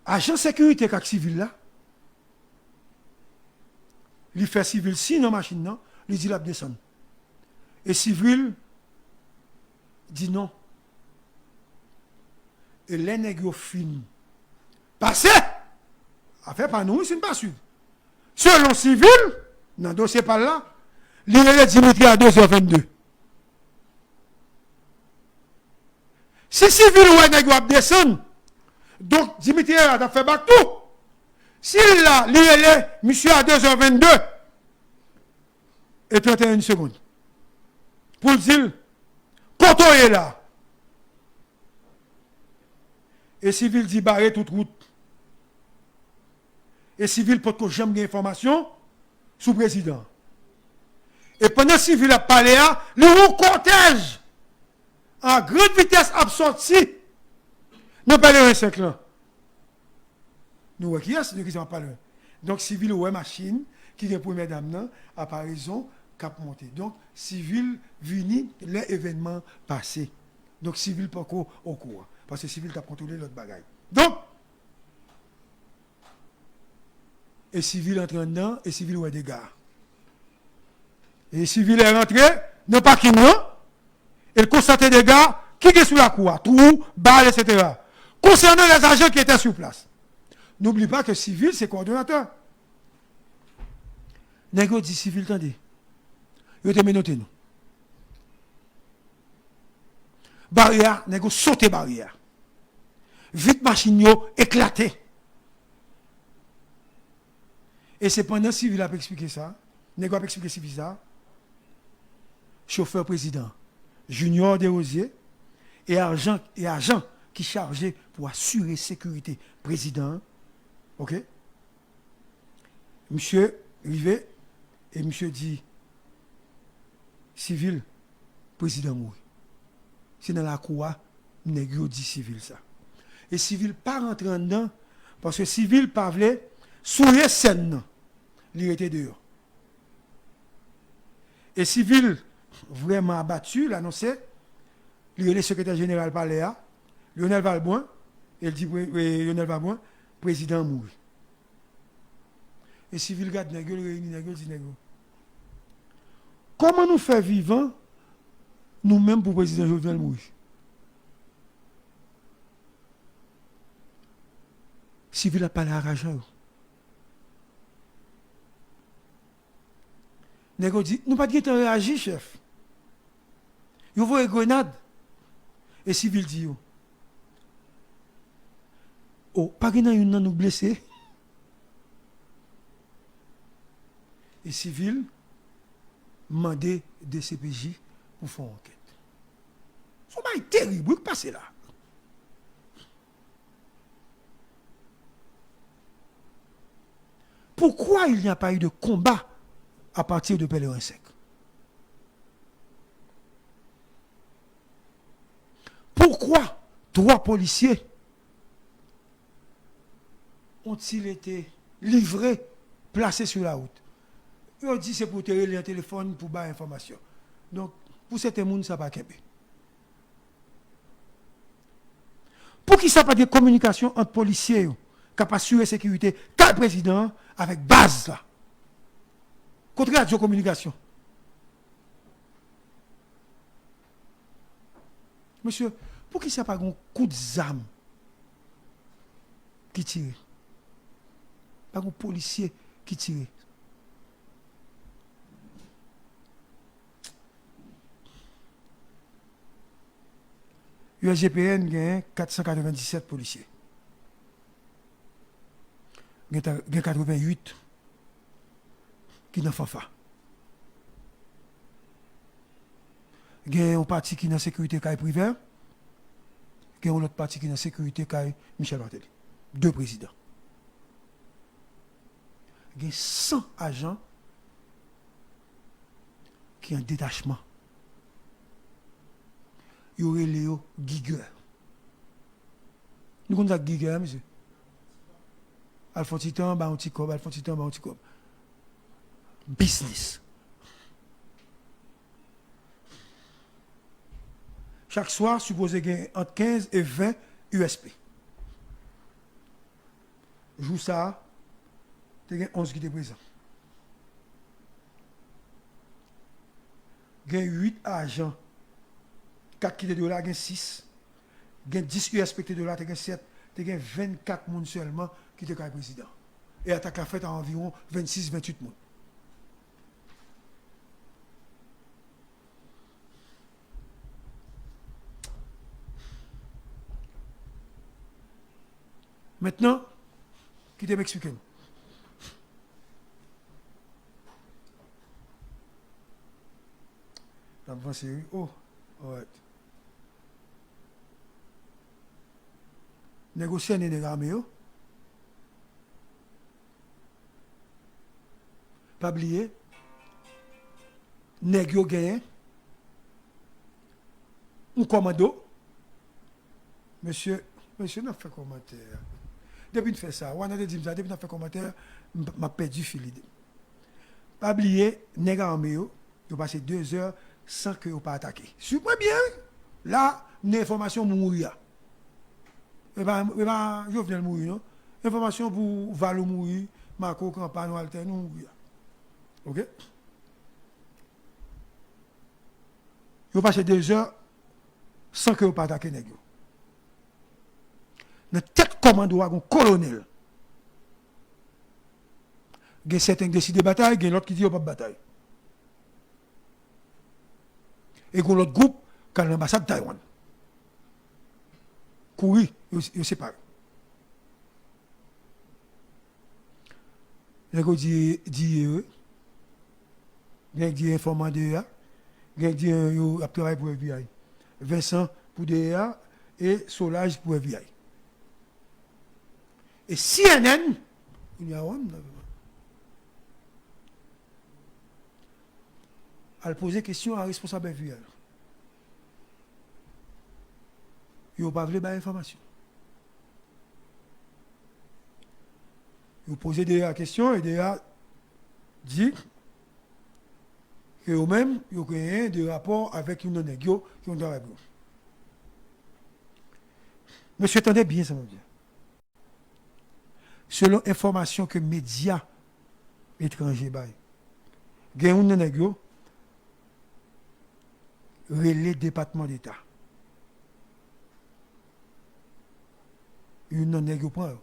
Agent sécurité как civil là, il fait civil si dans machine non, il dit la descendre. Et civil dit non. Et les nègres fin. Passez! Affaire pas nous, c'est pas sûr. Selon civil, dans le dossier par là, il est Dimitri à 2h22. Si civil ou nègre descendre, donc Dimitri a fait back tout. S'il là, il est monsieur à 2h22 et 31 secondes. Pour dire, quand on est là, et civil dit barrer toute route. Et civil peut que j'aime des informations sous président. Et pendant que civil a parlé, le cortège en grande vitesse a sorti. Nous parlons de 5 ans. Nous, qui est-ce qui s'en parle? Donc, civil ou machine qui est pour mesdames, à par raison, cap monter. Donc, civil vini l'événement passé. Donc, civil pas au courant. Parce que civil a contrôlé l'autre bagaille. Donc, et civil entre dedans, et civil ou des gars. Et civil est rentré, non pas qui non, et constate des gars qui est sous la cour, trou, balle, etc. Concernant les agents qui étaient sur place. N'oublie pas que civil, c'est coordonnateur. Négo dit civil, attendez. Yo te menoté nous. Barrière, négo sauté barrière. Vite machine yo éclaté. Et c'est pendant civil a expliqué ça. Négo a expliqué civil ça. Chauffeur président, Junior Desrosiers et agent qui chargé pour assurer sécurité président. OK? Monsieur Rivet et monsieur dit civil président mourir. C'est dans la cour, nègre dit civil ça. Et civil pas rentrer dedans parce que civil pas voulait souiller scène. Il était dehors. Et civil vraiment abattu, l'annonçait, le secrétaire général Paléa, Lionel Valboin, il dit Lionel Valboin, président mourit. Et civil regarde nègre, réunit nègre, dit nègre. Comment nous faire vivant, nous-mêmes pour président Jovenel mourir? Civil a parlé à Rajan. Nègre dit, nous pas de temps réagir, chef. Vous voyez grenade. Et civil dit, oh, pas qu'il y a une nous blessé. Et civil mandé des CPJ pour faire enquête. C'est pas terrible qui passe là. Pourquoi il n'y a pas eu de combat à partir de Pèlerin Sec? Pourquoi 3 policiers ont-ils été livrés, placés sur la route? Ils ont dit que c'est pour tirer un téléphone pour avoir information. Donc, pour certains gens, ça ne va pas kembe. Pour qui ça pas de communication entre policiers qui ont assuré la sécurité, quel président avec base là? Contre la communication. Monsieur, pour qui ça pas un coup de zame qui tire? Pas un policier qui tire. USGPN gagne 497 policiers. Il y a 88 qui n'ont pas fait. Il y a un parti qui est dans la sécurité privée. Il y a un autre parti qui est dans la sécurité Michel Martelly. 2 présidents. Il y a 100 agents qui ont un détachement. Il y aurait Léo Giger. Nous avons dit guerre, monsieur. Alphonse Titan, un petit cob, Alphonse Titan, un petit cob. Business. Chaque soir, supposé gagner entre 15 et 20 USP. Joue ça, tu as 11 qui étaient présents. Gain 8 agents, 4 qui étaient de là, gain 6. Gain 10 USP qui étaient de là, tu as 7. Tu as 24 personnes seulement qui étaient le président. Et attaque la fête à environ 26-28 personnes. Maintenant, qui te m'explique? La pensée, oh, ouais. Négocier les armées, pas oublier, négocier gagné, un commando, monsieur n'a fait commentaire. Depuis que fait ça, on a dit ça, depuis que fait commentaire, m'a perdu fil. Pas oublier, nèg armé yo, yo passé 2 heures sans que yo pas attaqué. Super bien. Là, une information mourir. Et ben je venais mourir non. Information pour Valou mourir, Marco campagne Walter nous mourir. OK? Yo passé 2 heures sans que yo pas attaqué nèg yo. Dans tête commando un colonel. Il y a certains qui décident de bataille, il y a l'autre qui dit qu'il n'y a pas de bataille. Et il y a l'autre groupe qui a l'ambassade de Taïwan. Courir, ils séparent. Les gens disent il y a des informant de DEA, il y a des travail pour FBI. Vincent pour DEA et Solage pour FBI. Et CNN, il y a un elle posait question à la responsable FBI. Il n'a pas voulu donner l'information. Il posait des questions et il dit que eux-mêmes, ils ont créé des rapports avec une négio qui ont travaillé. Monsieur, attendez bien ça, mon Dieu. Selon information que les médias étrangers baillent, il y a un négio relais département d'État. Une non négio point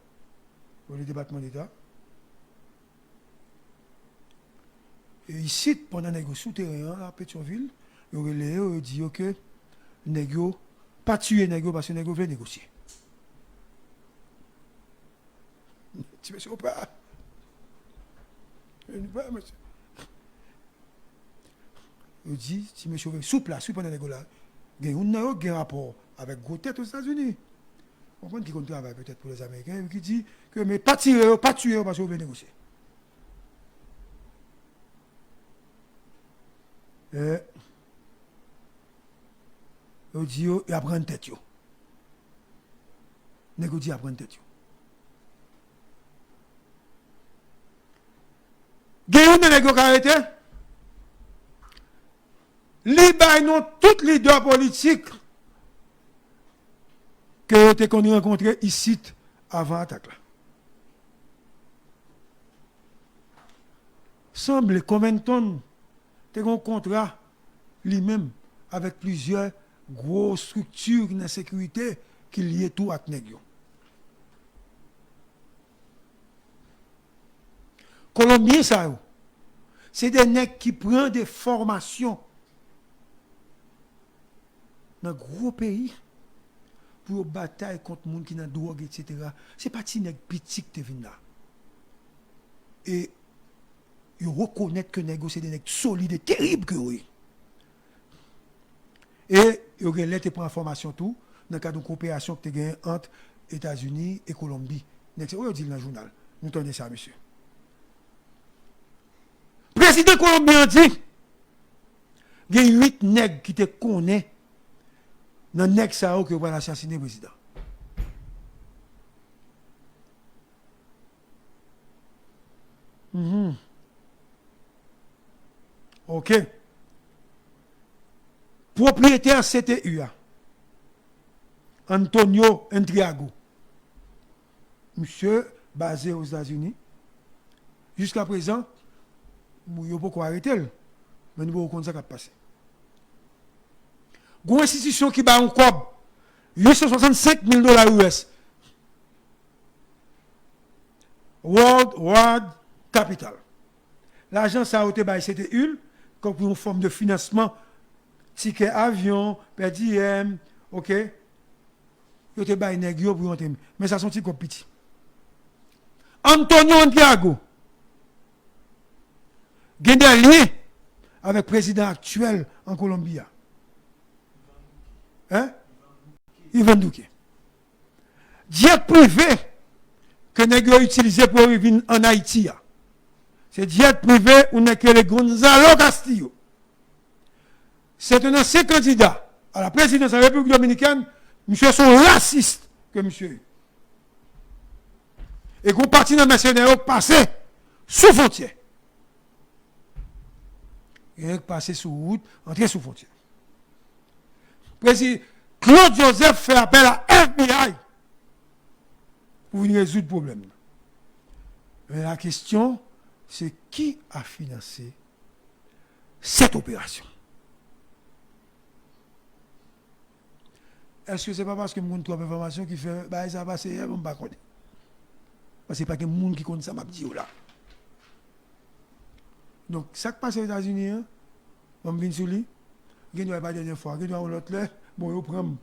le département d'État. Et ici, pendant négio souterrain à Pétionville, il relais dit que négio pas tuer négio parce que négio veut négocier. Tu me suis pas. Monsieur. Il dit, si monsieur veut sous place, pendant négio là, il y a un rapport avec gros tête aux États-Unis. On comprend qu'il travaille peut-être pour les Américains, qui dit que mais pas tirer, pas tuer parce que vous venez négocier. Et il dit, il apprend une tête. Négocier apprend une tête. Il y a une négociation qui a arrêté. Non, tous les leaders politiques que qu'on a rencontrés ici avant l'attaque. Semble combien tu as un contrat lui-même avec plusieurs grosses structures de sécurité qui lient tout à Négio. Colombien, ça, c'est des nègres qui prennent des formations dans un gros pays pour bataille contre les gens qui ont la drogue, etc. Ce n'est pas des nègres petits qui viennent là. Et ils reconnaissent que les nègres, c'est des nègres solides et terribles que oui. Et ils ont prendre information tout dans le cadre de coopération que tu as entre États-Unis et Colombie. C'est ce que dit dans le journal. Nous tenons ça, monsieur. Le président colombien dit il y a 8 nègres qui te connaissent dans le nègre qui va assassiner le président. OK. Propriétaire CTUA, Antonio Entriago. Monsieur basé aux États-Unis. Jusqu'à présent, nous ne pouvons pas arrêter. Mais nous ne pouvons pas ça qui a passé. Une institution qui bat un cob, 865 000 dollars US. World Capital. L'argent, ça a été bail, c'était UL, comme pour une forme de financement, ticket avion, per diem, OK? Il était bail négio pour entrer. Mais ça sont petits comme petit. Antonio Antiago. Il y a des liens avec le président actuel en Colombie. Hein? Ivan Duque. Jet privé que nous avons utilisé pour arriver en Haïti. C'est jet privé où nous avons Gonzalo Castillo. C'est un ancien candidat à la présidence de la République dominicaine. Monsieur sont racistes que monsieur. Et qu'on parti dans le mercenaire passé sous frontière. Et passé sous route, entrer sous frontière. Président Claude Joseph fait appel à FBI pour venir résoudre le problème. Mais la question, c'est qui a financé cette opération? Est-ce que ce n'est pas parce que nous avons trop d'informations qui fait bah, ça va passer hier, on ne va pas connaître. Parce que ce n'est pas que le monde qui compte ça, m'a dit là. Donc, ça qui passe aux États-Unis, hein, on vient sur lui, il ne doit pas la dernière fois, il doit l'autre là, bon, il prend.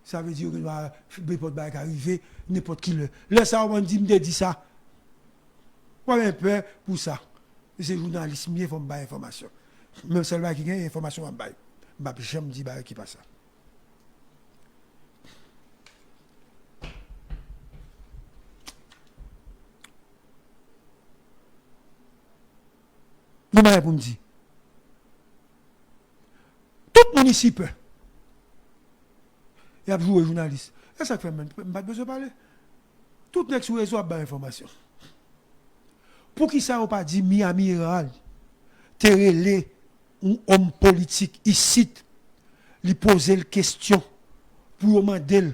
Ça veut dire qu'il doit n'importe qui arriver, n'importe qui le. Là, ça, on dit ça. Moi, j'ai peur pour ça. C'est journaliste, il faut me donner information. Même celle qui a une information, je ne vais jamais dire qui passe ça. Vous m'avez pour me dire. Tout le monde ici peut. Il y a joué journaliste. Et ça fait même pas besoin de parler. Tout le monde sur le réseau a des informations. Pour qui ça n'a pas dit Miami Herald, terrelé un homme politique ici, lui poser une question pour demander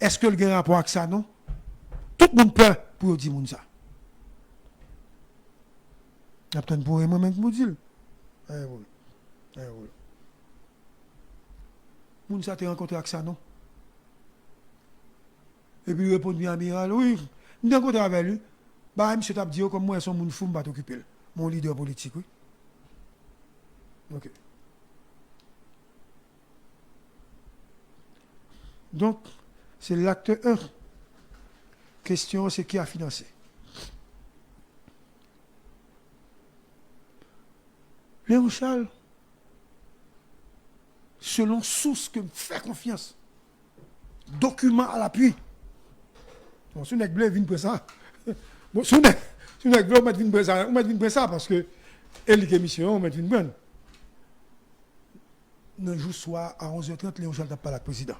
est-ce que le a un rapport avec ça, non? Tout le monde peut pour dire ça. Il y a peut-être pour moi-même qui me dit. Moun ça te rencontré avec ça, non? Et puis il répond bien amiral, oui, je suis rencontré avec lui. Bah, monsieur t'a dit, comme moi, son moun fou, je vais t'occuper. Mon leader politique, oui. Ok. Donc, c'est l'acte 1. Question, c'est qui a financé? Léon Charles, selon source que me fait confiance, document à l'appui. Bon, si on est bleu, vient pour ça. Bon, si on est bleu, on met pour ça. On met pour ça parce que elle est mission, on met une bonne. Le jour soir à 11h30, Léon Charles n'a pas le président.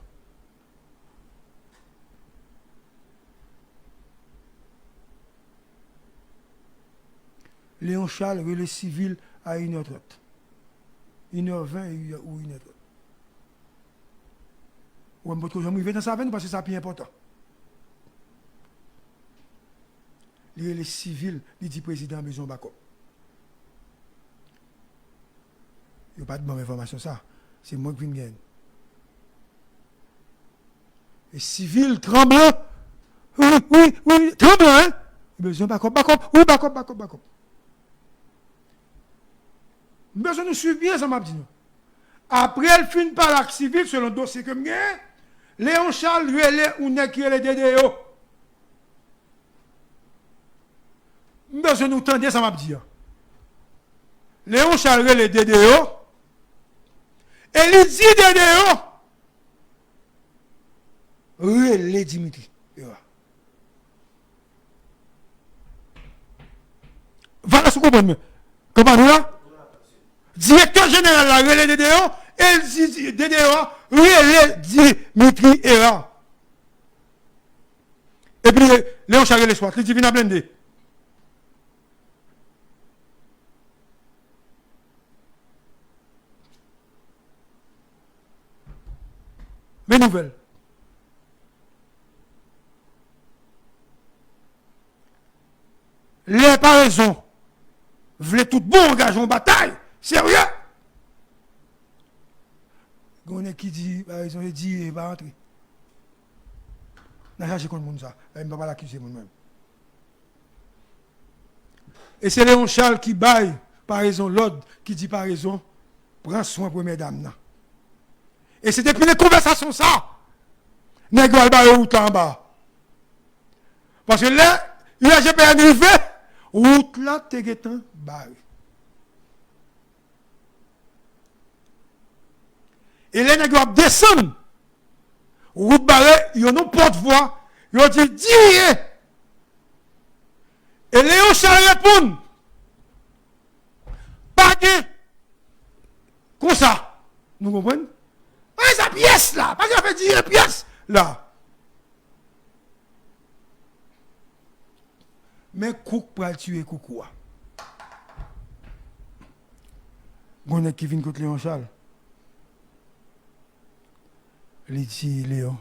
Léon Charles, relais civil à 1h30. 1h20 ou 1h30. Ou on peut jamais dans sa veine parce que c'est plus important. Les civils, il dit président Maison Backup. Il n'y a pas de bonne information, ça. C'est moi qui viens. Les civils tremblants. Oui, tremblant, hein? Maison Backup. Oui, Backup. Besoin de suivre bien ça, m'a dit. Après, elle finit par l'acte civil, selon le dossier que j'ai, Léon Charles, lui, elle est ou qui est le DDO. Besoin de nous tendre ça, m'a dit. Léon Charles, le DDO. Et il dit DDO. Relais Dimitri. Voilà ce qu'on comprend. Comment nous là? Directeur général la relais DDO, elle dit DDO, relais Dimitri Era. Et puis, Léon Charles le soir, il dit, viens à blender. mes nouvelles. Les par raison, voulaient tout bon engager en bataille. Sérieux? On est qui dit, par raison, il dit, il va rentrer. Je ne contre ça. Je ne vais pas l'accuser moi-même. Et c'est Léon Charles qui baille, par raison, l'ordre qui dit par raison, prends soin pour mes dames. Et c'est depuis les conversations ça. N'est-ce pas route là en bas. Parce que là, il a jamais arrivé, route là, t'es guettant, barré. Et les nègres descendent. Route barrée, ils ont porte-voix. Ils ont dit, dis. Et Léon Charles répond. Pas de. Comme ça. Nous comprenons? Ah, sa pièce là. Pas qu'il a fait 10 pièces là. Mais Cook pour tuer Koukoua. On est qui vient contre Léon Charles. Il dit Léon,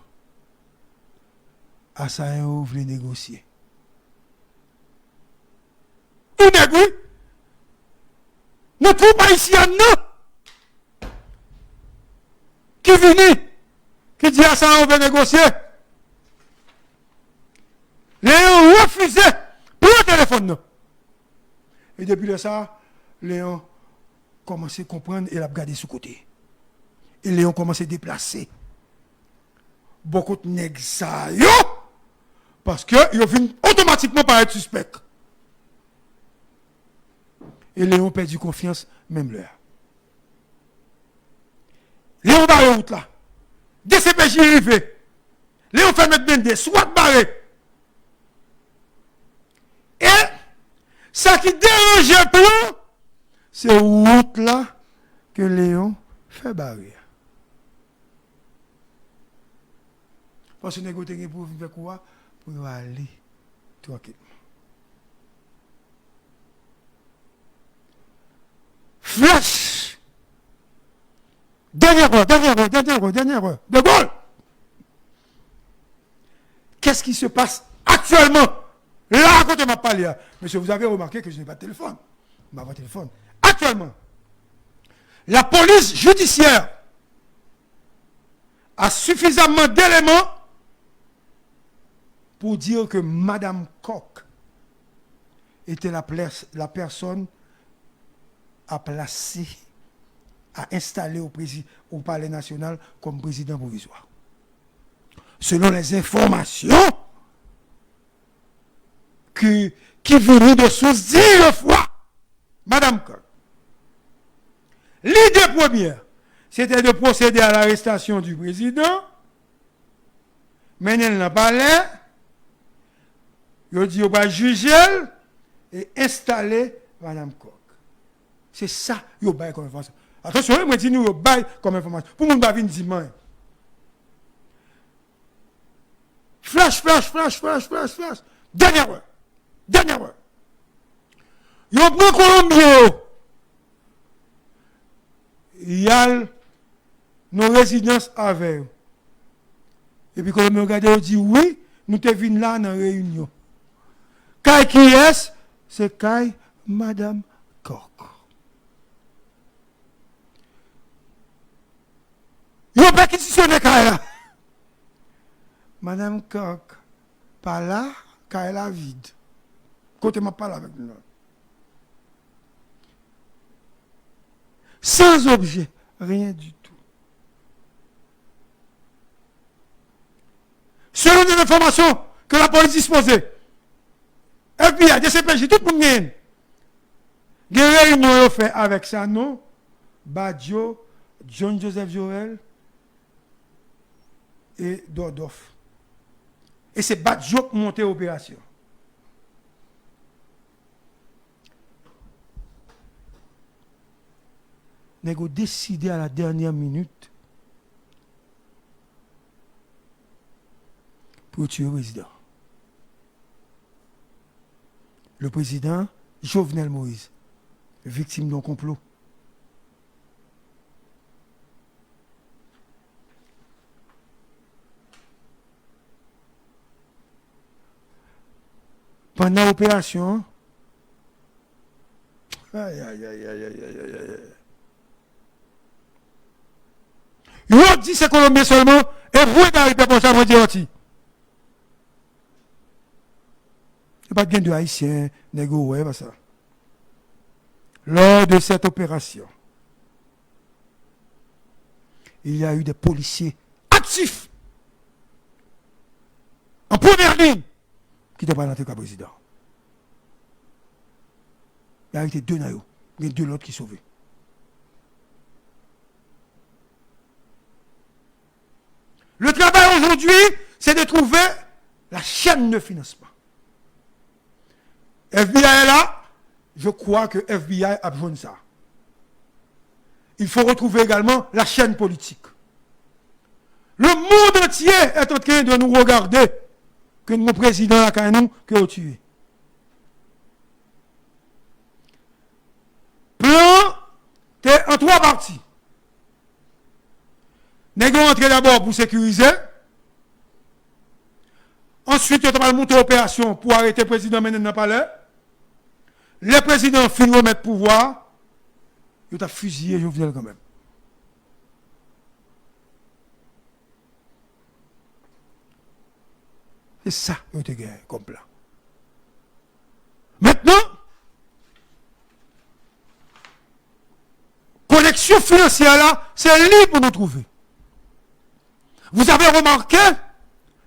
Assaillant vous voulez négocier. Vous négociez? Ne trouve pas ici un non. Qui vient? Qui dit Assaillant vous voulez négocier? Léon refusait. Prends le téléphone. Non. Et depuis ça, Léon commence à comprendre et il a regardé sous côté. Et Léon commence à déplacer. Beaucoup de nègres ça yo parce que ils viennent automatiquement par être suspect. Et Léon perdu confiance même là. Léon barré route là. DCPJ arrivé. Léon fait mettre blindé, soit barré. Et ça qui dérange tout, c'est route là que Léon fait barrer. Parce que nous avons pour faire quoi? Pour aller tranquillement. Flash! Dernière heure. De Gaulle! Qu'est-ce qui se passe actuellement? Là, quand on m'a parlé, monsieur, vous avez remarqué que je n'ai pas de téléphone. Je n'ai pas de téléphone. Actuellement, la police judiciaire a suffisamment d'éléments pour dire que Madame Koch était la personne à placer, à installer au Palais national comme président provisoire. Selon les informations qui venaient de sources 10 fois, Madame Koch. L'idée première, c'était de procéder à l'arrestation du président, mais elle n'a pas l'air. Il dit, on va juger et installer Mme Koch. C'est ça, il bail comme information. Attention, moi, je dis, nous, bail comme information. Pour nous, on dire, flash. Dernière heure. Il y a un Colombien. Il y a nos résidences avec eux. Et puis, quand on me regarde, on dit, oui, nous te venus là dans la réunion. Kai qui est, c'est Kai Madame Koch. Il n'y a pas qui sonne Kai là. Madame Koch, pas là, Kai là vide. Côté m'a parlé avec nous. Sans objet, rien du tout. Selon des informations que la police disposait, FBI, DCPJ, tout le monde gagne. Il y a une réunion fait avec Sano, Badjo, John Joseph Joel et Dordoff. Et c'est Badjo qui monte l'opération. Nous avons décidé à la dernière minute pour tuer le président. Le président Jovenel Moïse, victime d'un complot. pendant l'opération, aïe, aïe, aïe, aïe, aïe, aïe, aïe. Ils dit c'est Colombien seulement, et vous n'arrivez pas ça, vous dire aussi. Il n'y a pas de gain de haïtiens, négo, ouais, pas ça. Lors de cette opération, il y a eu des policiers actifs, en première ligne, qui n'étaient pas dans le président. Il y a été deux naïos, il y a deux autres qui sont sauvés. Le travail aujourd'hui, c'est de trouver la chaîne de financement. FBI est là, je crois que FBI a besoin de ça. Il faut retrouver également la chaîne politique. Le monde entier est en train de nous regarder que nos présidents a nous que ont tué. Plan est en trois parties. Nous allons entrer d'abord pour sécuriser. Ensuite, on va monter l'opération pour arrêter le président Ménène dans le palais. Les présidents finissent de mettre pouvoir. Ils ont fusillé Jovenel quand même. C'est ça qu'ils ont gagné comme plan. Maintenant, connexion financière là, c'est libre pour nous trouver. Vous avez remarqué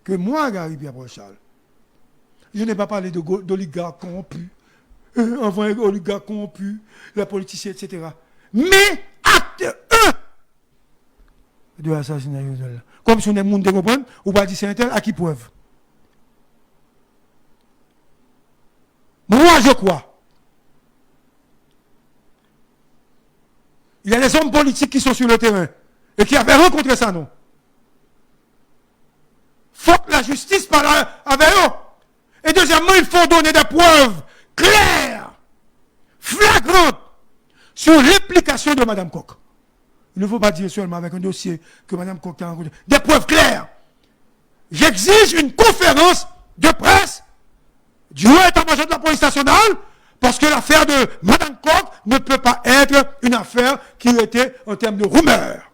que moi, Gary Pierre-Charles, je n'ai pas parlé d'oligarques corrompus, avant oligarques corrompus, les politiciens, etc. Mais acte 1 de l'assassinat de Jovenel. Comme si on est monde de comprendre, ou pas dire c'est un tel, à qui preuve? Moi, je crois. Il y a des hommes politiques qui sont sur le terrain et qui avaient rencontré ça, non? Faut que la justice parle avec eux. Et deuxièmement, il faut donner des preuves claires, flagrantes, sur l'implication de Mme Koch. Il ne faut pas dire seulement avec un dossier que Mme Koch a rencontré. Des preuves claires. J'exige une conférence de presse du haut état-major de la police nationale, parce que l'affaire de Mme Koch ne peut pas être une affaire qui était en termes de rumeurs.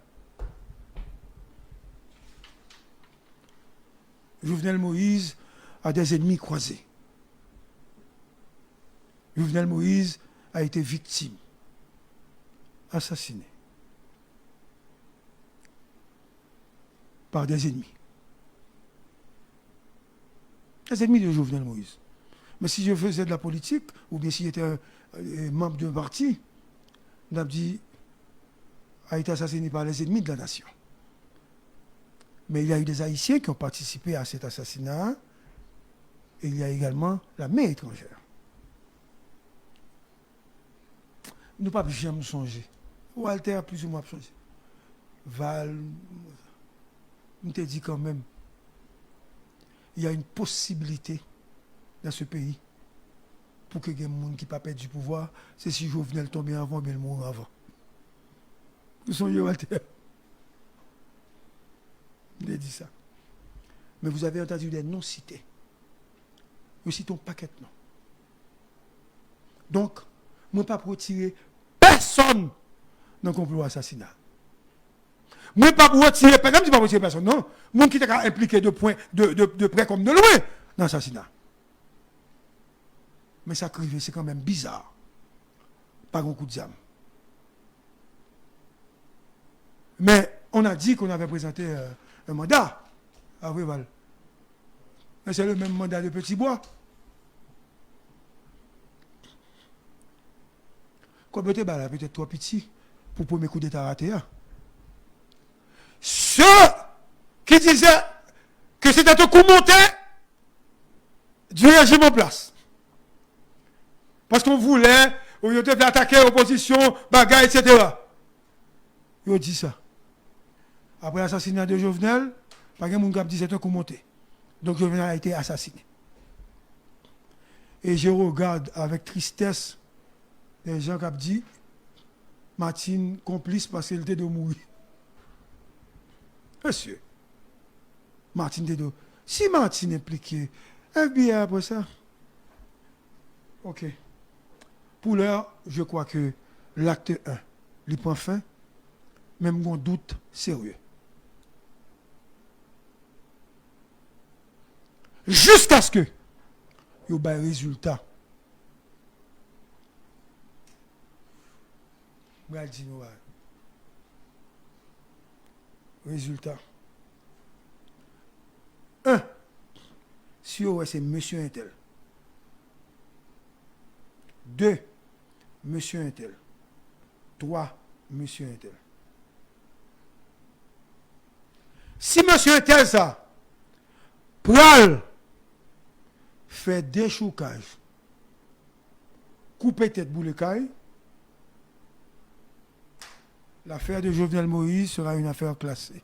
Jovenel Moïse a des ennemis croisés. Jovenel Moïse a été victime, assassiné par des ennemis. Les ennemis de Jovenel Moïse. Mais si je faisais de la politique, ou bien si j'étais membre d'un parti, on a dit a été assassiné par les ennemis de la nation. Mais il y a eu des Haïtiens qui ont participé à cet assassinat, et il y a également la main étrangère. Nous ne pouvons pas jamais songer. Walter a plus ou moins changé. Val, nous te dit quand même, il y a une possibilité dans ce pays pour que les gens qui ne pas perdre du pouvoir, c'est si Jovenel tomber avant, mais le mourir avant. Vous songez, Walter? Il a dit ça. Mais vous avez entendu des noms cités. Nous citons un paquet de noms. Donc, moi, pas pour retirer personne dans le complot assassinat. Moi, pas pour retirer, par exemple, je ne pas pour retirer personne, non. Moi qui est impliqué de près comme de loin dans l'assassinat. Mais ça crive, c'est quand même bizarre. Pas un coup de diable. Mais on a dit qu'on avait présenté un mandat à Rival. Mais c'est le même mandat de Petit Bois. Comme peut-être trop petit pour le premier coup d'État raté. Ceux qui disaient que c'était un coup monté du régime en place. Parce qu'on voulait, on devait attaquer l'opposition, bagaille, etc. Ils ont dit ça. Après l'assassinat de Jovenel, pas de monde qui a dit que c'était un coup monté. Donc Jovenel a été assassiné. Et je regarde avec tristesse les gens qui ont dit Martine complice parce qu'elle était de mourir. Monsieur, Martine était de. Si Martine est impliquée, FBI après ça. Ok. Pour l'heure, je crois que l'acte 1, il prend fin, même un doute sérieux. Jusqu'à ce que il y ait un résultat. Résultat. 1. Si c'est monsieur Intel. 2. Monsieur Intel. 3. Monsieur Intel. Si monsieur Intel ça, pral fait déchoucage, couper tête boule caille, l'affaire de Jovenel Moïse sera une affaire classée.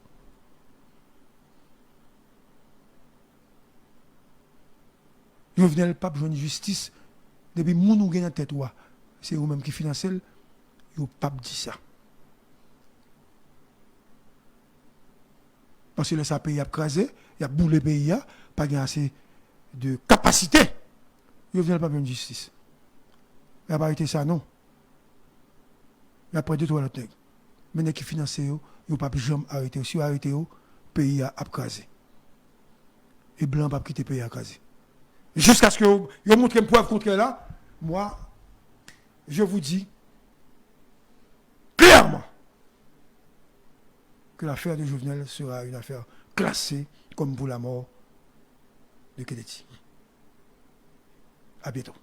Jovenel pas besoin de justice depuis moun ou gen en tête wa. C'est vous même qui financez, yo pas dit ça. Parce que le pays a crasé, il a boulé le pays, pas assez de capacité. Jovenel pas besoin de justice. Il n'a pas arrêté ça, non. Il a pris 2-3 autres nègres. Mais les qui financent, ils n'ont pas jamais arrêté. Si ils arrêté, le pays a crasé. Et blanc pas quitter le pays à crasé. Jusqu'à ce que vous montrez une preuve contre là, moi, je vous dis clairement que l'affaire de Jovenel sera une affaire classée comme pour la mort de Kennedy. À bientôt.